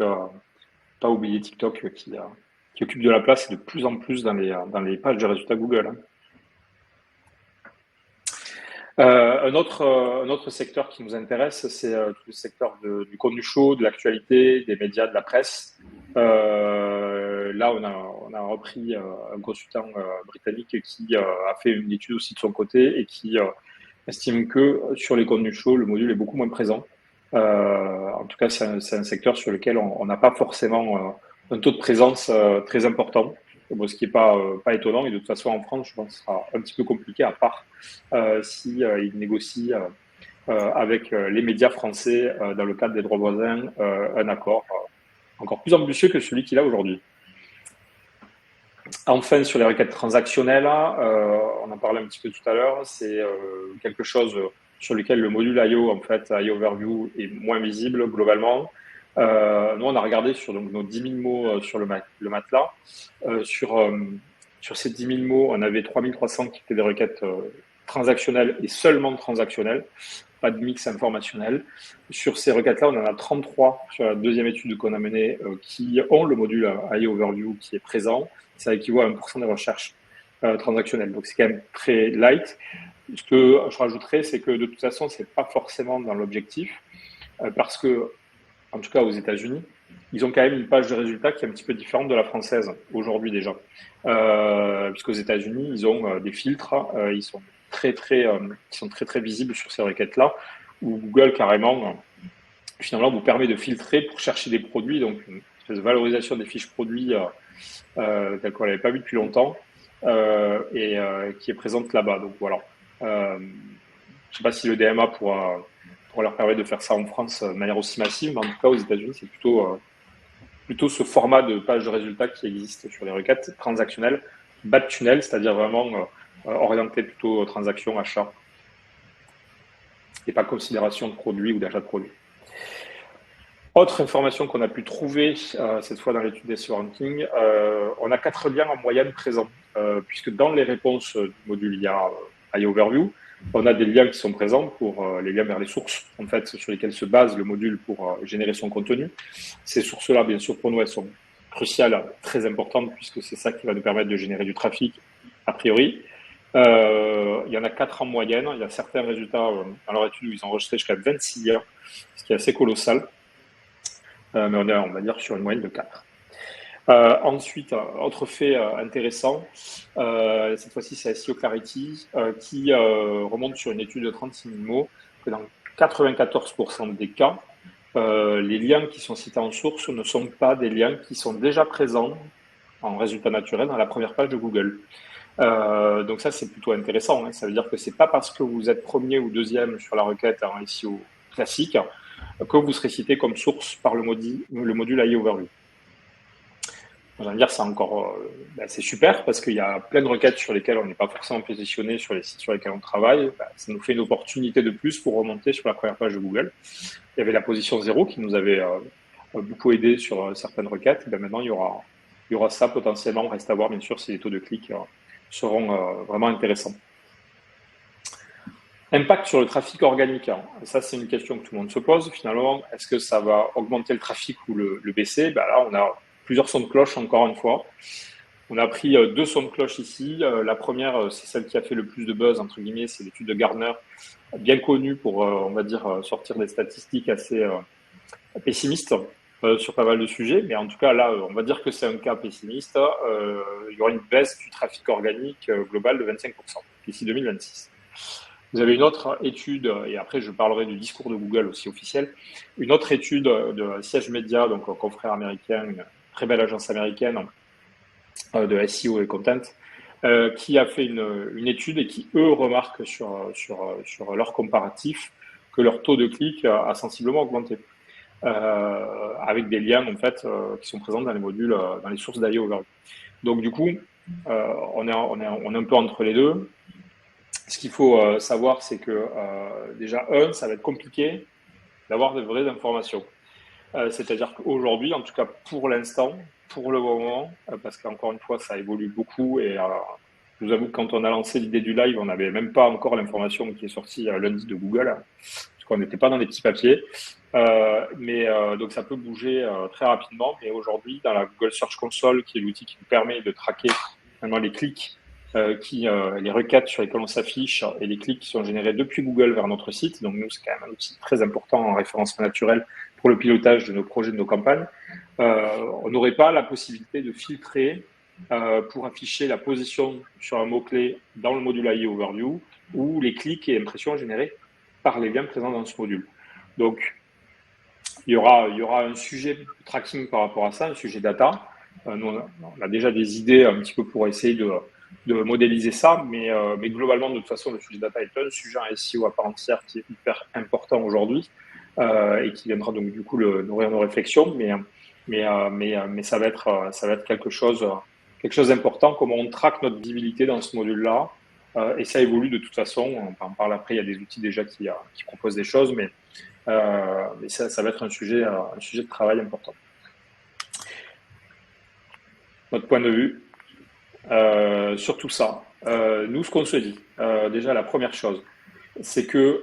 pas oublier TikTok qui occupe de la place de plus en plus dans les pages de résultats Google. Un autre secteur qui nous intéresse, c'est tout le secteur du contenu chaud, de l'actualité, des médias, de la presse. Là, on a repris un consultant britannique qui a fait une étude aussi de son côté et qui estime que sur les contenus chauds, le module est beaucoup moins présent. En tout cas, c'est un secteur sur lequel on n'a pas forcément un taux de présence très important. Bon, ce qui n'est pas étonnant. Et de toute façon, en France, je pense que ce sera un petit peu compliqué, à part si ils négocient avec les médias français, dans le cadre des droits voisins, un accord encore plus ambitieux que celui qu'il a aujourd'hui. Enfin, sur les requêtes transactionnelles, on en parlait un petit peu tout à l'heure, c'est quelque chose sur lequel le module IO, en fait, IO Overview, est moins visible globalement. Nous, on a regardé sur donc, nos 10 000 mots sur le matelas. Sur ces 10 000 mots, on avait 3 300 qui étaient des requêtes transactionnelles et seulement transactionnelles, pas de mix informationnel. Sur ces requêtes-là, on en a 33 sur la deuxième étude qu'on a menée qui ont le module IO Overview qui est présent. Ça équivaut à 1% des recherches transactionnelles. Donc, c'est quand même très light. Ce que je rajouterais, c'est que de toute façon, c'est pas forcément dans l'objectif parce que, en tout cas aux États-Unis, ils ont quand même une page de résultats qui est un petit peu différente de la française aujourd'hui déjà. Puisqu'aux États-Unis, ils ont des filtres, ils sont très visibles sur ces requêtes-là, où Google carrément finalement vous permet de filtrer pour chercher des produits, donc une espèce de valorisation des fiches produits telle qu'on l'avait pas vu depuis longtemps qui est présente là-bas. Donc voilà. Je ne sais pas si le DMA pourra leur permettre de faire ça en France de manière aussi massive, mais en tout cas aux États-Unis, c'est plutôt ce format de page de résultats qui existe sur les requêtes transactionnelles, bas de tunnel, c'est-à-dire vraiment orienté plutôt transaction, achat, et pas considération de produit ou d'achat de produit. Autre information qu'on a pu trouver cette fois dans l'étude des ranking, on a 4 liens en moyenne présents, puisque dans les réponses du module IA Overview, on a des liens qui sont présents pour les liens vers les sources, en fait, sur lesquelles se base le module pour générer son contenu. Ces sources-là, bien sûr, pour nous, elles sont cruciales, très importantes, puisque c'est ça qui va nous permettre de générer du trafic, a priori. Il y en a 4 en moyenne. Il y a certains résultats dans leur étude où ils ont enregistré jusqu'à 26 liens, ce qui est assez colossal. Mais on va dire, sur une moyenne de 4. Ensuite, autre fait intéressant, cette fois-ci c'est SEO Clarity, qui remonte sur une étude de 36 000 mots, que dans 94% des cas, les liens qui sont cités en source ne sont pas des liens qui sont déjà présents en résultat naturel dans la première page de Google. Donc ça, c'est plutôt intéressant, hein. Ça veut dire que c'est pas parce que vous êtes premier ou deuxième sur la requête en SEO classique que vous serez cité comme source par le module AI Overview. J'ai envie de dire, c'est encore, c'est super parce qu'il y a plein de requêtes sur lesquelles on n'est pas forcément positionné sur les sites sur lesquels on travaille. Ça nous fait une opportunité de plus pour remonter sur la première page de Google. Il y avait la position 0 qui nous avait beaucoup aidé sur certaines requêtes. Et maintenant, il y aura ça potentiellement. On reste à voir, bien sûr, si les taux de clic seront vraiment intéressants. Impact sur le trafic organique. Ça, c'est une question que tout le monde se pose. Finalement, est-ce que ça va augmenter le trafic ou le baisser? Là, on a plusieurs sons de cloche, encore une fois. On a pris 2 sons de cloche ici. La première, c'est celle qui a fait le plus de buzz, entre guillemets, c'est l'étude de Gartner, bien connue pour, on va dire, sortir des statistiques assez pessimistes sur pas mal de sujets. Mais en tout cas, là, on va dire que c'est un cas pessimiste. Il y aura une baisse du trafic organique global de 25% d'ici 2026. Vous avez une autre étude, et après je parlerai du discours de Google aussi officiel, une autre étude de Siège Média, donc un confrère américain, une très belle agence américaine de SEO et content, qui a fait une étude et qui, eux, remarquent sur leur comparatif que leur taux de clic a sensiblement augmenté, avec des liens en fait qui sont présents dans les modules, dans les sources d'IA Overview. Donc du coup, on est un peu entre les deux. Ce qu'il faut savoir, c'est que déjà, ça va être compliqué d'avoir de vraies informations. C'est-à-dire qu'aujourd'hui, en tout cas pour l'instant, pour le moment, parce qu'encore une fois, ça évolue beaucoup et je vous avoue que quand on a lancé l'idée du live, on n'avait même pas encore l'information qui est sortie lundi de Google, parce qu'on n'était pas dans les petits papiers. Donc ça peut bouger très rapidement. Mais aujourd'hui, dans la Google Search Console, qui est l'outil qui nous permet de traquer vraiment les clics, les requêtes sur lesquelles on s'affiche et les clics qui sont générés depuis Google vers notre site. Donc nous, c'est quand même un outil très important en référencement naturel pour le pilotage de nos projets, de nos campagnes. On n'aurait pas la possibilité de filtrer pour afficher la position sur un mot-clé dans le module AI Overview ou les clics et impressions générés par les liens présents dans ce module. Donc, il y aura un sujet de tracking par rapport à ça, un sujet data. Nous, on a déjà des idées un petit peu pour essayer de modéliser ça, mais globalement, de toute façon, le sujet data est un sujet en SEO à part entière qui est hyper important aujourd'hui et qui viendra donc du coup nourrir nos réflexions, mais ça va être quelque chose d'important, comment on traque notre visibilité dans ce module-là. Et ça évolue de toute façon. On en parle après, il y a des outils déjà qui proposent des choses, mais ça va être un sujet de travail important. Notre point de vue sur tout ça. Nous, ce qu'on se dit, déjà la première chose, c'est que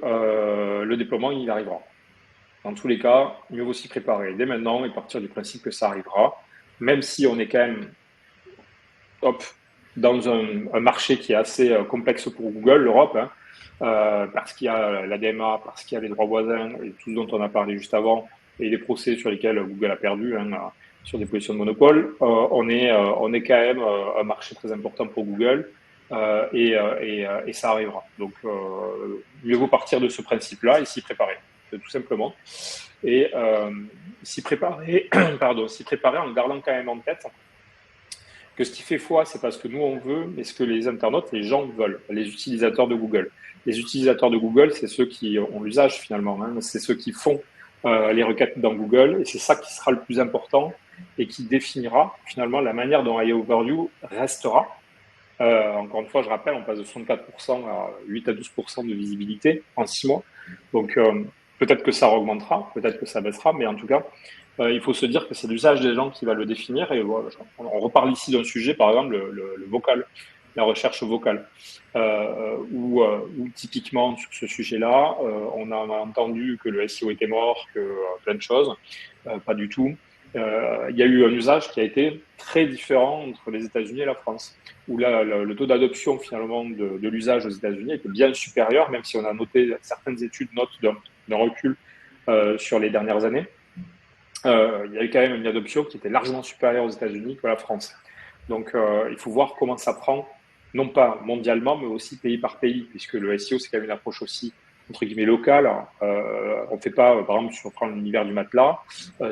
le déploiement, il arrivera. Dans tous les cas, mieux vaut s'y préparer dès maintenant et partir du principe que ça arrivera, même si on est quand même dans un marché qui est assez complexe pour Google, l'Europe, hein, parce qu'il y a la DMA, parce qu'il y a les droits voisins et tout ce dont on a parlé juste avant, et les procès sur lesquels Google a perdu, hein, sur des positions de monopole, on est quand même un marché très important pour Google et ça arrivera. Donc, mieux vaut partir de ce principe-là et s'y préparer, tout simplement. Et s'y préparer, s'y préparer en gardant quand même en tête que ce qui fait foi, c'est parce que nous on veut, mais ce que les internautes, les gens veulent, les utilisateurs de Google. Les utilisateurs de Google, c'est ceux qui ont l'usage finalement, hein, c'est ceux qui font les requêtes dans Google, et c'est ça qui sera le plus important et qui définira finalement la manière dont AI Overview restera. Encore une fois, je rappelle, on passe de 64% à 8 à 12% de visibilité en 6 mois. Donc peut-être que ça augmentera, peut-être que ça baissera, mais en tout cas, il faut se dire que c'est l'usage des gens qui va le définir. Et voilà, on reparle ici d'un sujet, par exemple, le vocal, la recherche vocale, où typiquement sur ce sujet-là, on a entendu que le SEO était mort, que plein de choses, pas du tout. Il y a eu un usage qui a été très différent entre les États-Unis et la France, où là, le taux d'adoption finalement de l'usage aux États-Unis était bien supérieur, même si on a noté certaines études notent d'un recul sur les dernières années. Il y a eu quand même une adoption qui était largement supérieure aux États-Unis que la France. Donc, il faut voir comment ça prend, non pas mondialement, mais aussi pays par pays, puisque le SEO, c'est quand même une approche aussi, entre guillemets, locale. On ne fait pas, par exemple, si on prend l'univers du matelas,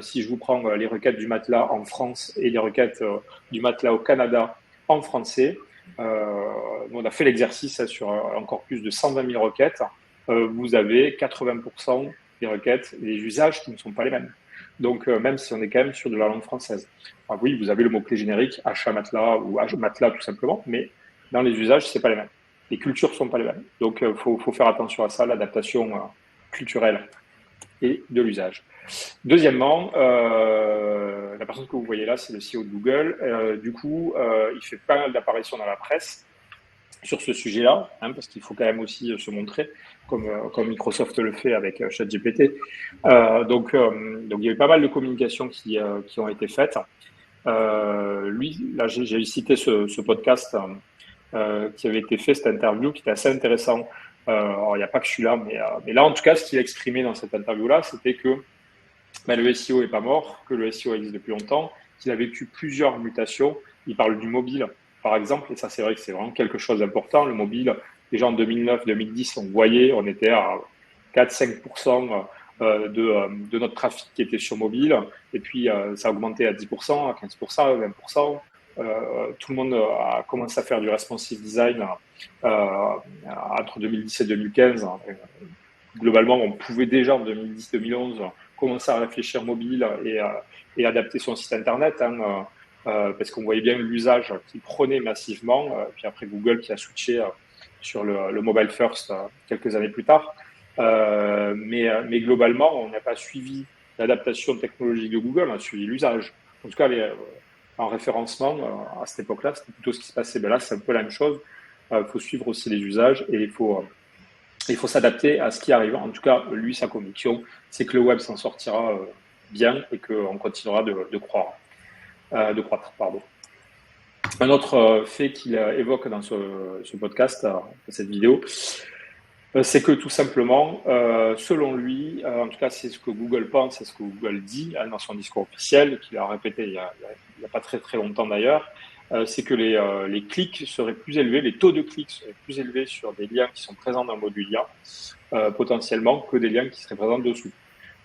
si je vous prends les requêtes du matelas en France et les requêtes du matelas au Canada en français, on a fait l'exercice sur encore plus de 120 000 requêtes. Vous avez 80% des requêtes et des usages qui ne sont pas les mêmes. Donc, même si on est quand même sur de la langue française. Enfin, oui, vous avez le mot-clé générique, achat matelas ou matelas tout simplement, mais dans les usages, c'est pas les mêmes. Les cultures sont pas les mêmes. Donc, faut faire attention à ça, l'adaptation culturelle et de l'usage. Deuxièmement, la personne que vous voyez là, c'est le CEO de Google. Du coup, il fait pas mal d'apparitions dans la presse sur ce sujet-là, hein, parce qu'il faut quand même aussi se montrer, comme Microsoft le fait avec ChatGPT. Donc, il y a eu pas mal de communications qui ont été faites. Lui, là, j'ai cité ce podcast qui avait été fait, cette interview, qui était assez intéressant. Alors, il n'y a pas que celui-là, mais là, en tout cas, ce qu'il a exprimé dans cette interview-là, c'était que le SEO n'est pas mort, que le SEO existe depuis longtemps, qu'il a vécu plusieurs mutations. Il parle du mobile, par exemple, et ça, c'est vrai que c'est vraiment quelque chose d'important. Le mobile, déjà en 2009-2010, on voyait, on était à 4-5% de notre trafic qui était sur mobile, et puis ça a augmenté à 10%, à 15%, à 20%. Tout le monde a commencé à faire du responsive design entre 2010 et 2015. Globalement, on pouvait déjà en 2010-2011 commencer à réfléchir mobile et adapter son site internet, hein, parce qu'on voyait bien l'usage qui prenait massivement. Puis après Google qui a switché sur le mobile first quelques années plus tard. Mais globalement, on n'a pas suivi l'adaptation technologique de Google, on a suivi l'usage. En tout cas, en référencement, à cette époque-là, c'était plutôt ce qui se passait. Ben là, c'est un peu la même chose. Il faut suivre aussi les usages et il faut s'adapter à ce qui arrive. En tout cas, lui, sa conviction, c'est que le web s'en sortira bien et qu'on continuera de croître. Pardon. Un autre fait qu'il évoque dans ce podcast, dans cette vidéo, c'est que tout simplement, selon lui, en tout cas c'est ce que Google pense, c'est ce que Google dit dans son discours officiel, qu'il a répété il y a pas très très longtemps d'ailleurs, c'est que les clics seraient plus élevés, les taux de clics seraient plus élevés sur des liens qui sont présents dans le module lien, potentiellement, que des liens qui seraient présents dessous.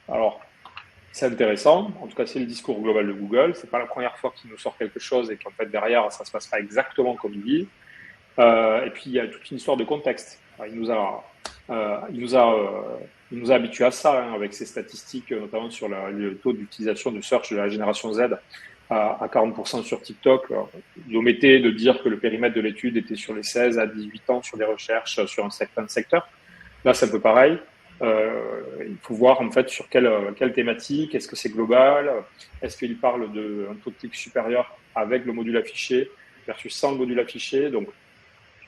Alors, c'est intéressant. En tout cas, c'est le discours global de Google. C'est pas la première fois qu'il nous sort quelque chose et qu'en fait derrière ça se passe pas exactement comme il dit. Et puis il y a toute une histoire de contexte. Alors, il nous a habitués à ça, hein, avec ses statistiques, notamment sur le taux d'utilisation de search de la génération Z à 40% sur TikTok. Il omettait de dire que le périmètre de l'étude était sur les 16 à 18 ans sur des recherches sur un certain secteur. Là, c'est un peu pareil. Il faut voir en fait sur quelle thématique, est-ce que c'est global, est-ce qu'il parle d'un taux de clic supérieur avec le module affiché versus sans le module affiché. Donc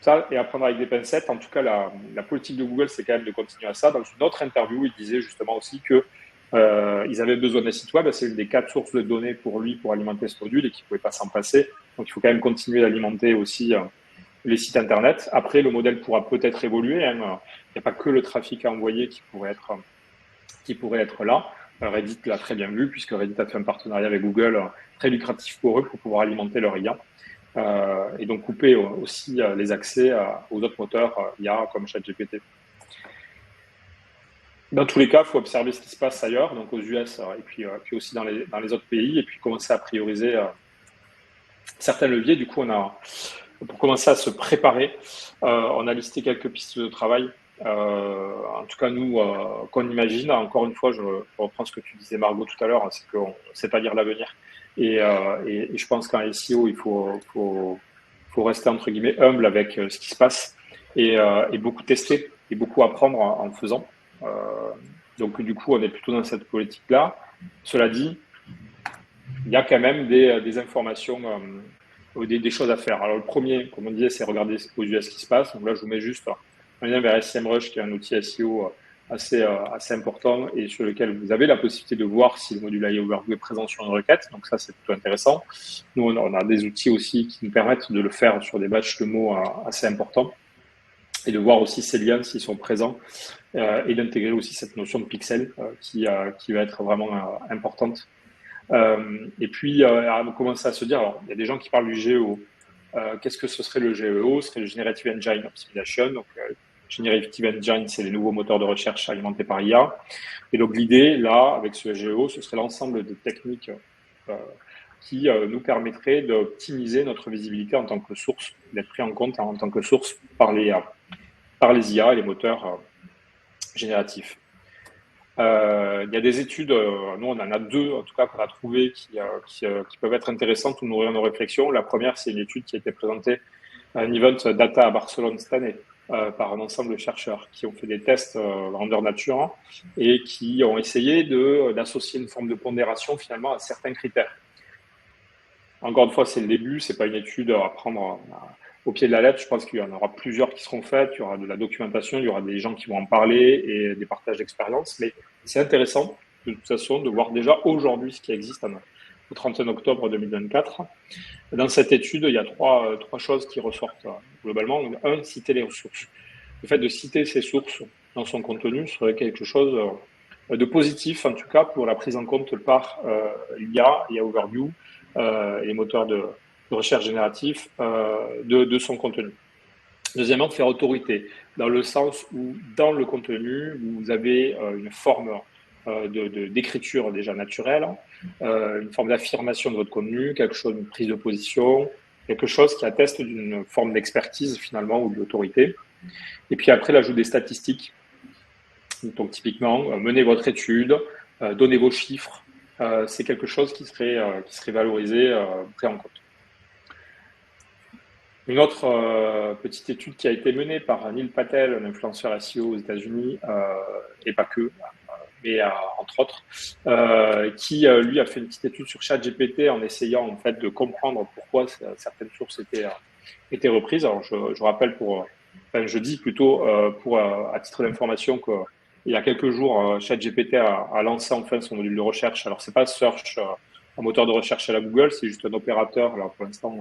ça, et à prendre avec des pincettes. En tout cas, la politique de Google, c'est quand même de continuer à ça. Dans une autre interview, il disait justement aussi que ils avaient besoin d'un site web. C'est une des 4 sources de données pour lui pour alimenter ce module et qu'il ne pouvait pas s'en passer. Donc, il faut quand même continuer d'alimenter aussi les sites Internet. Après, le modèle pourra peut-être évoluer, hein. Il n'y a pas que le trafic à envoyer qui pourrait être là. Reddit l'a très bien vu, puisque Reddit a fait un partenariat avec Google très lucratif pour eux pour pouvoir alimenter leur IA. Et donc couper aussi les accès aux autres moteurs IA comme ChatGPT. Dans tous les cas, il faut observer ce qui se passe ailleurs, donc aux US et puis aussi dans les autres pays, et puis commencer à prioriser certains leviers. Du coup, pour commencer à se préparer, on a listé quelques pistes de travail. En tout cas, nous, qu'on imagine, encore une fois, je reprends ce que tu disais, Margot, tout à l'heure, c'est qu'on ne sait pas lire l'avenir. Et je pense qu'en SEO, il faut rester, entre guillemets, humble avec ce qui se passe et beaucoup tester et beaucoup apprendre en faisant. Donc, du coup, on est plutôt dans cette politique-là. Cela dit, il y a quand même des informations, des choses à faire. Alors, le premier, comme on disait, c'est regarder aux US ce qui se passe. Donc là, je vous mets juste un lien vers SEMrush, qui est un outil SEO assez important et sur lequel vous avez la possibilité de voir si le module AI Overview est présent sur une requête. Donc ça, c'est plutôt intéressant. Nous, on a des outils aussi qui nous permettent de le faire sur des batchs de mots assez importants et de voir aussi ces liens s'ils sont présents et d'intégrer aussi cette notion de pixel qui va être vraiment importante. Et puis, on commence à se dire, alors, il y a des gens qui parlent du GEO. Qu'est-ce que ce serait le GEO? Ce serait le Generative Engine Optimization. Donc, Generative Engine, c'est les nouveaux moteurs de recherche alimentés par IA. Et donc, l'idée, là, avec ce GEO, ce serait l'ensemble des techniques qui nous permettraient d'optimiser notre visibilité en tant que source, d'être pris en compte en tant que source par les IA et les moteurs génératifs. Il y a des études, nous on en a 2 en tout cas qu'on a trouvées qui peuvent être intéressantes ou nourrir nos réflexions. La première, c'est une étude qui a été présentée à un event data à Barcelone cette année par un ensemble de chercheurs qui ont fait des tests grandeur nature et qui ont essayé d'associer une forme de pondération finalement à certains critères. Encore une fois, c'est le début, c'est pas une étude à prendre au pied de la lettre. Je pense qu'il y en aura plusieurs qui seront faites, il y aura de la documentation, il y aura des gens qui vont en parler et des partages d'expérience. Mais c'est intéressant, de toute façon, de voir déjà aujourd'hui ce qui existe au 31 octobre 2024. Dans cette étude, il y a trois choses qui ressortent globalement. Un, citer les ressources. Le fait de citer ces sources dans son contenu serait quelque chose de positif, en tout cas, pour la prise en compte par l'IA et Overview, et les moteurs de recherche génératifs de son contenu. Deuxièmement, faire autorité, dans le sens où dans le contenu, vous avez une forme d'écriture déjà naturelle, une forme d'affirmation de votre contenu, quelque chose, une prise de position, quelque chose qui atteste d'une forme d'expertise finalement ou d'autorité. Et puis après, l'ajout des statistiques. Donc typiquement, menez votre étude, donnez vos chiffres, c'est quelque chose qui serait valorisé, pris en compte. Une autre petite étude qui a été menée par Neil Patel, un influenceur SEO aux États-Unis, et pas que, mais entre autres, qui lui a fait une petite étude sur ChatGPT en essayant en fait de comprendre pourquoi certaines sources étaient reprises. Alors je rappelle je dis plutôt à titre d'information que il y a quelques jours, ChatGPT a lancé enfin son module de recherche. Alors c'est pas Search, un moteur de recherche à la Google, c'est juste un opérateur. Alors pour l'instant,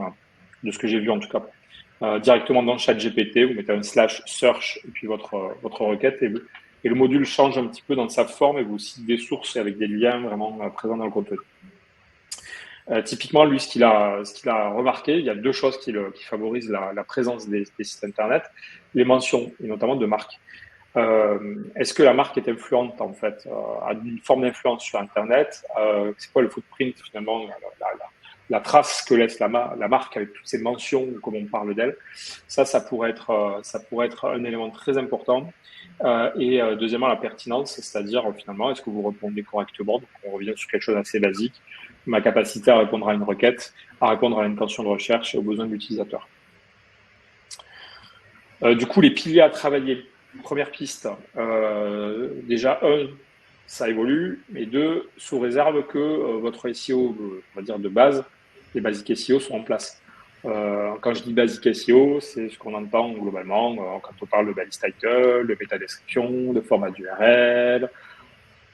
de ce que j'ai vu en tout cas, directement dans ChatGPT, vous mettez un /search et puis votre requête et le module change un petit peu dans sa forme et vous cite des sources avec des liens vraiment présents dans le contenu. Typiquement, lui, ce qu'il a remarqué, il y a 2 choses qui favorisent la présence des sites internet, les mentions et notamment de marques. Est-ce que la marque est influente en fait, a une forme d'influence sur Internet? C'est quoi le footprint finalement, la trace que laisse la marque avec toutes ces mentions comme on parle d'elle? Ça pourrait être un élément très important. Deuxièmement, la pertinence, c'est-à-dire finalement, est-ce que vous répondez correctement? Donc, on revient sur quelque chose d'assez basique. Ma capacité à répondre à une requête, à répondre à l'intention de recherche et aux besoins de l'utilisateur. Du coup, les piliers à travailler. Première piste, déjà, ça évolue, et deux, sous réserve que votre SEO, on va dire de base, les basiques SEO sont en place. Quand je dis basique SEO, c'est ce qu'on entend globalement quand on parle de balise title, de métadescription, de format d'URL,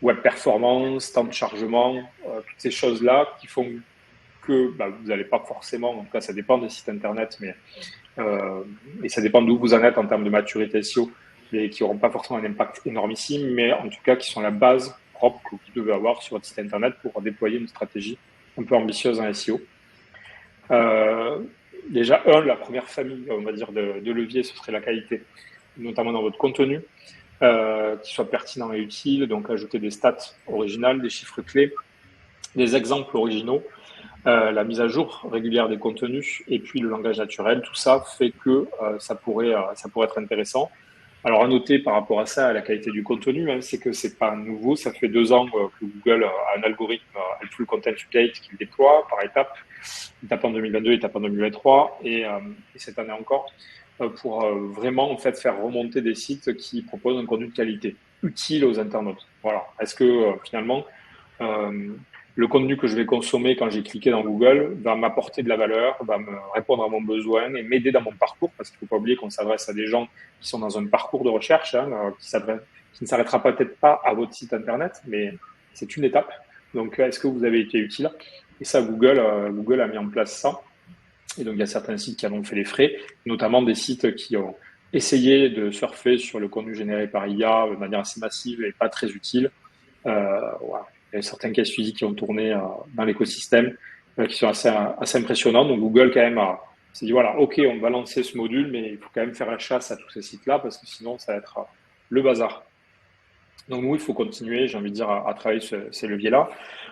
web performance, temps de chargement, toutes ces choses-là qui font que vous n'allez pas forcément, en tout cas ça dépend des sites internet, mais et ça dépend d'où vous en êtes en termes de maturité SEO, et qui n'auront pas forcément un impact énormissime, mais en tout cas qui sont la base propre que vous devez avoir sur votre site internet pour déployer une stratégie un peu ambitieuse en SEO. Déjà, la première famille, on va dire, de leviers, ce serait la qualité, notamment dans votre contenu, qui soit pertinent et utile. Donc, ajouter des stats originales, des chiffres clés, des exemples originaux, la mise à jour régulière des contenus et puis le langage naturel. Tout ça fait que ça pourrait être intéressant. Alors, à noter par rapport à ça, à la qualité du contenu, c'est que c'est pas nouveau. Ça fait 2 ans que Google a un algorithme, Helpful Content Update, qu'il déploie par étapes. Étape en 2022, étape en 2023 et cette année encore, pour vraiment en fait faire remonter des sites qui proposent un contenu de qualité, utile aux internautes. Voilà. Est-ce que finalement, le contenu que je vais consommer quand j'ai cliqué dans Google va m'apporter de la valeur, va me répondre à mon besoin et m'aider dans mon parcours, parce qu'il ne faut pas oublier qu'on s'adresse à des gens qui sont dans un parcours de recherche, qui ne s'arrêtera peut-être pas à votre site internet, mais c'est une étape. Donc, est-ce que vous avez été utile? Et ça, Google a mis en place ça. Et donc, il y a certains sites qui en ont fait les frais, notamment des sites qui ont essayé de surfer sur le contenu généré par IA de manière assez massive et pas très utile. Voilà. Il y a certains cas studies qui ont tourné dans l'écosystème qui sont assez impressionnants. Donc Google quand même s'est dit voilà, ok, on va lancer ce module, mais il faut quand même faire la chasse à tous ces sites-là parce que sinon ça va être le bazar. Donc nous, il faut continuer, j'ai envie de dire, à travailler ces leviers-là.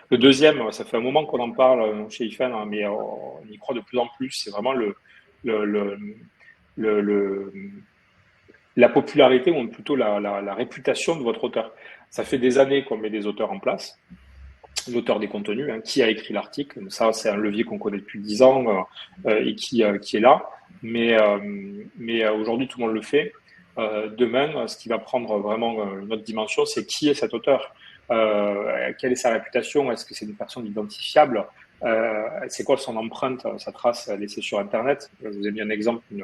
Le deuxième, ça fait un moment qu'on en parle chez IFAN, mais on y croit de plus en plus, c'est vraiment la popularité ou plutôt la réputation de votre auteur. Ça fait des années qu'on met des auteurs en place, l'auteur des contenus, qui a écrit l'article. Ça, c'est un levier qu'on connaît depuis 10 ans et qui est là. Mais aujourd'hui, tout le monde le fait. Demain, ce qui va prendre vraiment une autre dimension, c'est qui est cet auteur, quelle est sa réputation, est-ce que c'est une personne identifiable, c'est quoi son empreinte, sa trace laissée sur Internet. Je vous ai mis un exemple, une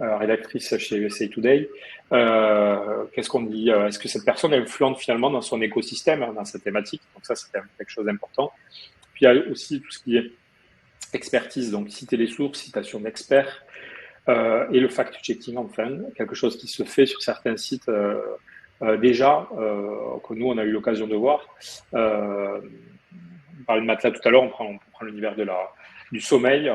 rédactrice chez Say Today. Qu'est-ce qu'on dit? Est-ce que cette personne est influente finalement dans son écosystème, dans sa thématique? Donc ça, c'est quelque chose d'important. Puis il y a aussi tout ce qui est expertise, donc citer les sources, citation d'experts, et le fact-checking, enfin, quelque chose qui se fait sur certains sites déjà, que nous, on a eu l'occasion de voir. On parlait de matelas tout à l'heure, on prend l'univers du sommeil.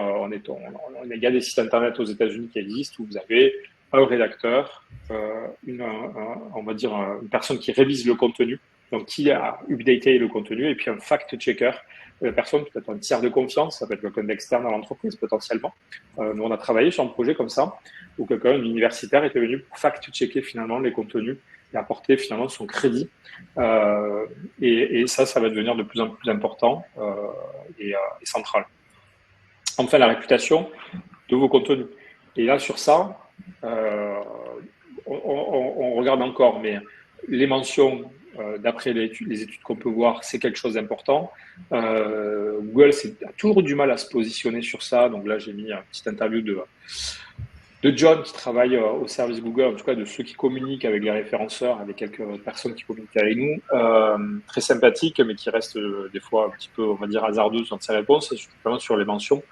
Il y a des sites internet aux États-Unis qui existent où vous avez un rédacteur, on va dire une personne qui révise le contenu, donc qui a updaté le contenu, et puis un fact-checker, la personne peut être un tiers de confiance, ça peut être quelqu'un d'externe à l'entreprise potentiellement. Nous, on a travaillé sur un projet comme ça, où quelqu'un d'universitaire était venu pour fact-checker finalement les contenus et apporter finalement son crédit. Et ça va devenir de plus en plus important et central. Enfin, la réputation de vos contenus. Et là, sur ça, on regarde encore, mais les mentions, d'après les études qu'on peut voir, c'est quelque chose d'important. Google a toujours du mal à se positionner sur ça. Donc là, j'ai mis une petite interview de John qui travaille au service Google, en tout cas de ceux qui communiquent avec les référenceurs, avec quelques personnes qui communiquent avec nous. Très sympathique, mais qui reste des fois un petit peu, on va dire, hasardeuse dans ses réponses, et surtout sur les mentions.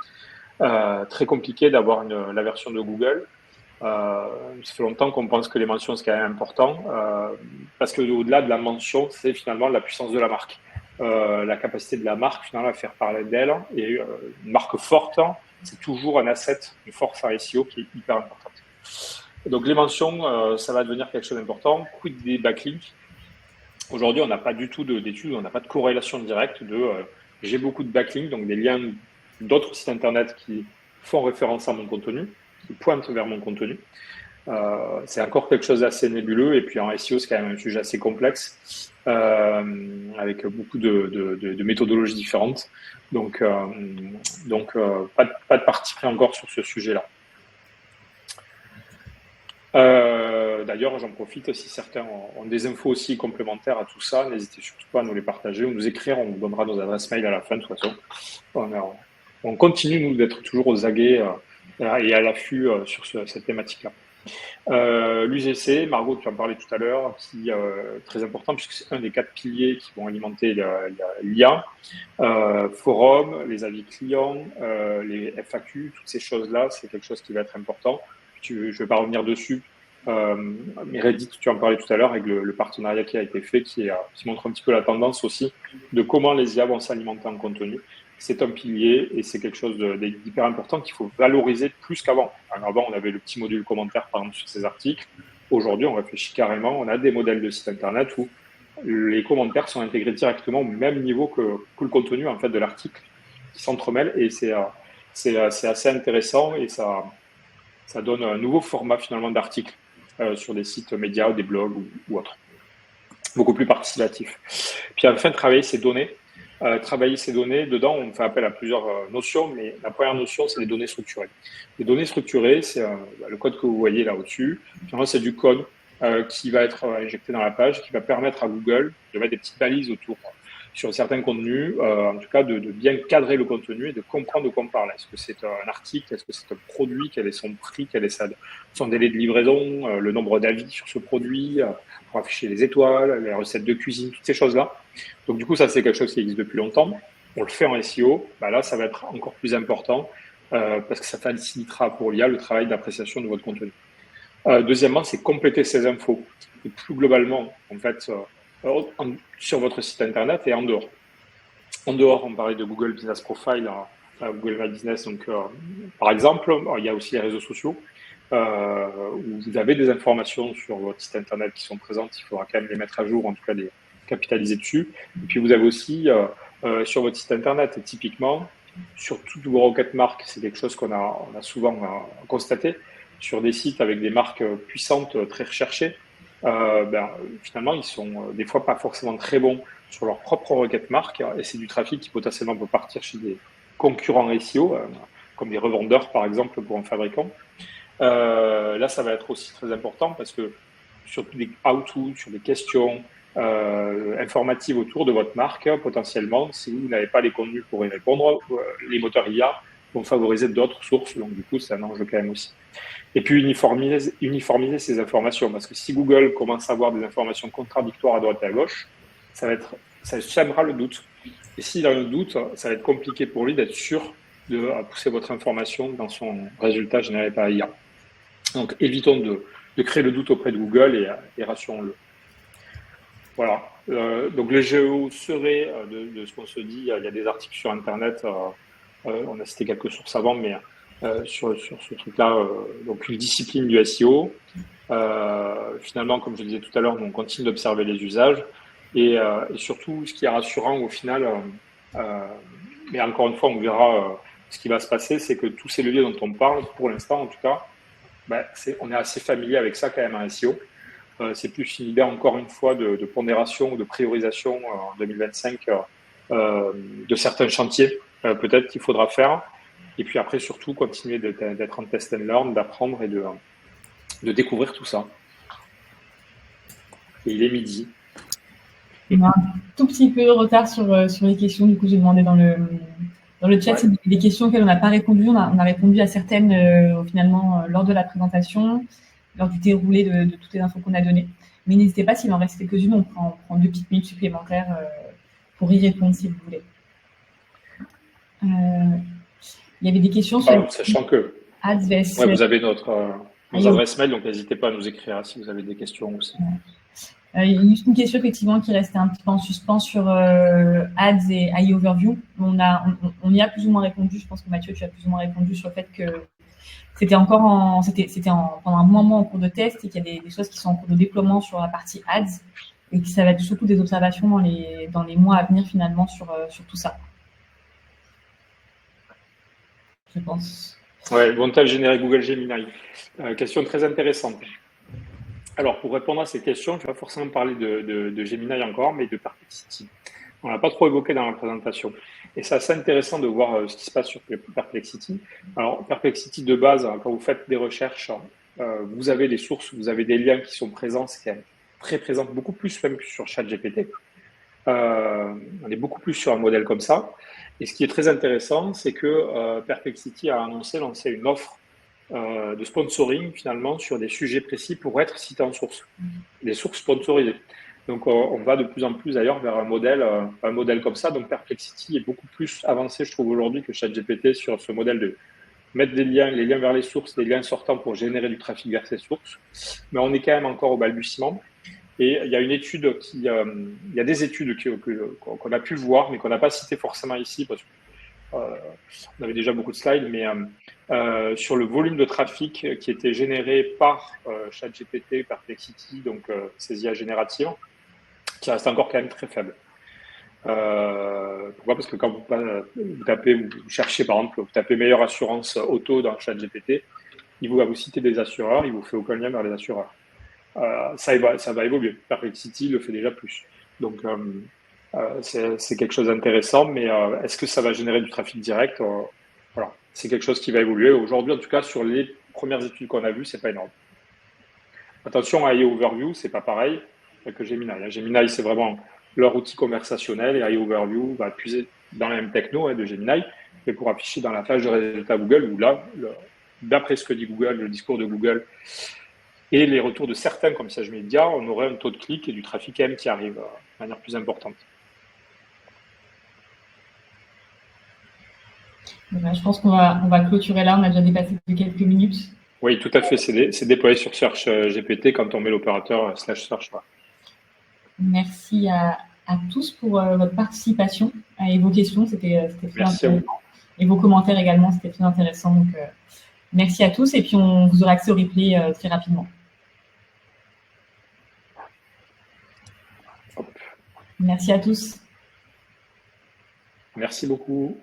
Très compliqué d'avoir la version de Google. Ça fait longtemps qu'on pense que les mentions, c'est quand même important, parce que au-delà de la mention, c'est finalement la puissance de la marque. La capacité de la marque, finalement, à faire parler d'elle. Et une marque forte, c'est toujours un asset, une force à SEO qui est hyper importante. Donc les mentions, ça va devenir quelque chose d'important. Quid des backlinks? Aujourd'hui, on n'a pas du tout d'études, on n'a pas de corrélation directe de j'ai beaucoup de backlinks, donc des liens d'autres sites internet qui font référence à mon contenu, qui pointent vers mon contenu. C'est encore quelque chose d'assez nébuleux. Et puis en SEO, c'est quand même un sujet assez complexe, avec beaucoup de méthodologies différentes. Donc pas de parti pris encore sur ce sujet-là. D'ailleurs, j'en profite, si certains ont des infos aussi complémentaires à tout ça, n'hésitez surtout pas à nous les partager ou nous écrire, on vous donnera nos adresses mail à la fin de toute façon. On continue, nous, d'être toujours aux aguets et à l'affût sur cette thématique-là. L'UGC, Margot, tu en parlais tout à l'heure, qui est très important puisque c'est un des 4 piliers qui vont alimenter l'IA. Forum, les avis clients, les FAQ, toutes ces choses-là, c'est quelque chose qui va être important. Je ne vais pas revenir dessus. Mais Reddit, tu en parlais tout à l'heure avec le partenariat qui a été fait, qui montre un petit peu la tendance aussi de comment les IA vont s'alimenter en contenu. C'est un pilier et c'est quelque chose d'hyper important qu'il faut valoriser plus qu'avant. Avant, on avait le petit module commentaire, par exemple, sur ces articles. Aujourd'hui, on réfléchit carrément. On a des modèles de site internet où les commentaires sont intégrés directement au même niveau que le contenu en fait de l'article, qui s'entremêlent, et c'est assez intéressant et ça donne un nouveau format finalement d'articles sur des sites médias ou des blogs ou autres. Beaucoup plus participatif. Puis enfin, travailler ces données. Dedans, on fait appel à plusieurs notions, mais la première notion, c'est les données structurées. Les données structurées, c'est le code que vous voyez là au-dessus. Finalement, c'est du code qui va être injecté dans la page, qui va permettre à Google de mettre des petites balises autour sur certains contenus, en tout cas de bien cadrer le contenu et de comprendre de quoi on parle. Est-ce que c'est un article? Est-ce que c'est un produit? Quel est son prix? Quel est son délai de livraison? Le nombre d'avis sur ce produit? Pour afficher les étoiles, les recettes de cuisine, toutes ces choses-là. Donc du coup, ça, c'est quelque chose qui existe depuis longtemps. On le fait en SEO. Là, ça va être encore plus important parce que ça facilitera pour l'IA le travail d'appréciation de votre contenu. Deuxièmement, c'est compléter ces infos. Et plus globalement, en fait, sur votre site internet et en dehors. En dehors, on parlait de Google Business Profile, Google My Business. Donc, par exemple, il y a aussi les réseaux sociaux où vous avez des informations sur votre site internet qui sont présentes. Il faudra quand même les mettre à jour, en tout cas les capitaliser dessus. Et puis, vous avez aussi sur votre site internet, et typiquement, sur toutes vos requêtes marques, c'est quelque chose qu'on a souvent constaté, sur des sites avec des marques puissantes, très recherchées, finalement, ils sont des fois pas forcément très bons sur leur propre requête marque, et c'est du trafic qui potentiellement peut partir chez des concurrents SEO, comme des revendeurs par exemple pour un fabricant. Là, ça va être aussi très important parce que sur des how-to, sur des questions informatives autour de votre marque, potentiellement, si vous n'avez pas les contenus pour y répondre, les moteurs IA vont favoriser d'autres sources, donc du coup, c'est un enjeu quand même aussi. Et puis uniformiser ces informations, parce que si Google commence à avoir des informations contradictoires à droite et à gauche, ça sèmera le doute. Et s'il a un doute, ça va être compliqué pour lui d'être sûr de pousser votre information dans son résultat généré par IA. Donc évitons de créer le doute auprès de Google et rassurons-le. Voilà. Donc les GEO seraient, de ce qu'on se dit, il y a des articles sur Internet, on a cité quelques sources avant, mais sur ce truc-là, donc une discipline du SEO. Finalement, comme je disais tout à l'heure, on continue d'observer les usages et surtout, ce qui est rassurant au final, mais encore une fois, on verra ce qui va se passer, c'est que tous ces leviers dont on parle, pour l'instant en tout cas, on est assez familier avec ça quand même en SEO. C'est plus une idée, encore une fois, de pondération ou de priorisation en 2025 de certains chantiers peut-être qu'il faudra faire. Et puis après, surtout, continuer d'être en test and learn, d'apprendre et de découvrir tout ça. Et il est midi. On a un tout petit peu de retard sur les questions. Du coup, j'ai demandé dans le chat si des questions auxquelles on n'a pas répondu. On a répondu à certaines finalement lors de la présentation, lors du déroulé de toutes les infos qu'on a données. Mais n'hésitez pas, s'il en reste quelques-unes, on prend 2 petites minutes supplémentaires pour y répondre si vous voulez. Il y avait des questions sur... Sachant que vous avez nos adresses mail, donc n'hésitez pas à nous écrire si vous avez des questions aussi. Il y a juste une question effectivement qui restait un petit peu en suspens sur Ads et AI Overview. On y a plus ou moins répondu. Je pense que Mathieu, tu as plus ou moins répondu sur le fait que pendant un moment en cours de test et qu'il y a des choses qui sont en cours de déploiement sur la partie ads et que ça va être surtout des observations dans les mois à venir finalement sur tout ça. Je pense. Ouais, montage généré Google Gemini. Question très intéressante. Alors, pour répondre à cette question, je ne vais pas forcément parler de Gemini encore, mais de Perplexity. On l'a pas trop évoqué dans la présentation. Et c'est assez intéressant de voir ce qui se passe sur Perplexity. Alors, Perplexity, de base, quand vous faites des recherches, vous avez des sources, vous avez des liens qui sont présents, c'est quand même très présent, beaucoup plus même que sur ChatGPT. On est beaucoup plus sur un modèle comme ça. Et ce qui est très intéressant, c'est que Perplexity a lancé une offre de sponsoring finalement sur des sujets précis pour être cité en source, des sources sponsorisées. Donc on va de plus en plus d'ailleurs vers un modèle comme ça. Donc Perplexity est beaucoup plus avancé, je trouve, aujourd'hui que ChatGPT sur ce modèle de mettre des liens, les liens vers les sources, des liens sortants pour générer du trafic vers ces sources. Mais on est quand même encore au balbutiement. Et il y a une étude il y a des études qu'on a pu voir, mais qu'on n'a pas citées forcément ici parce qu'on avait déjà beaucoup de slides, mais sur le volume de trafic qui était généré par ChatGPT, Perplexity, donc ces IA génératives, qui reste encore quand même très faible. Pourquoi? Parce que quand vous tapez, vous cherchez par exemple, vous tapez meilleure assurance auto dans ChatGPT, il va vous citer des assureurs, il vous fait aucun lien vers les assureurs. Ça va évoluer. Perplexity le fait déjà plus. Donc c'est quelque chose d'intéressant, mais est-ce que ça va générer du trafic direct? Voilà, c'est quelque chose qui va évoluer. Aujourd'hui, en tout cas, sur les premières études qu'on a vues, c'est pas énorme. Attention à AI Overview, c'est pas pareil que Gemini. Gemini, c'est vraiment leur outil conversationnel et AI Overview va puiser dans la même techno de Gemini, mais pour afficher dans la page de résultats Google, où là, d'après ce que dit Google, le discours de Google et les retours de certains comme Sage Media, on aurait un taux de clic et du trafic M qui arrive de manière plus importante. Je pense qu'on va clôturer là. On a déjà dépassé de quelques minutes. Oui, tout à fait. C'est déployé sur Search GPT quand on met l'opérateur /search. Merci à tous pour votre participation et vos questions. C'était très intéressant. Et vos commentaires également, c'était très intéressant. Donc, merci à tous. Et puis, on vous aura accès au replay très rapidement. Hop. Merci à tous. Merci beaucoup.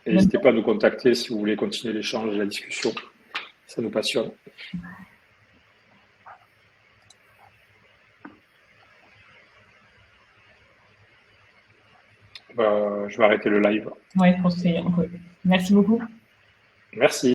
Et n'hésitez pas à nous contacter si vous voulez continuer l'échange et la discussion. Ça nous passionne. Je vais arrêter le live. Oui, je pense que c'est. Merci beaucoup. Merci.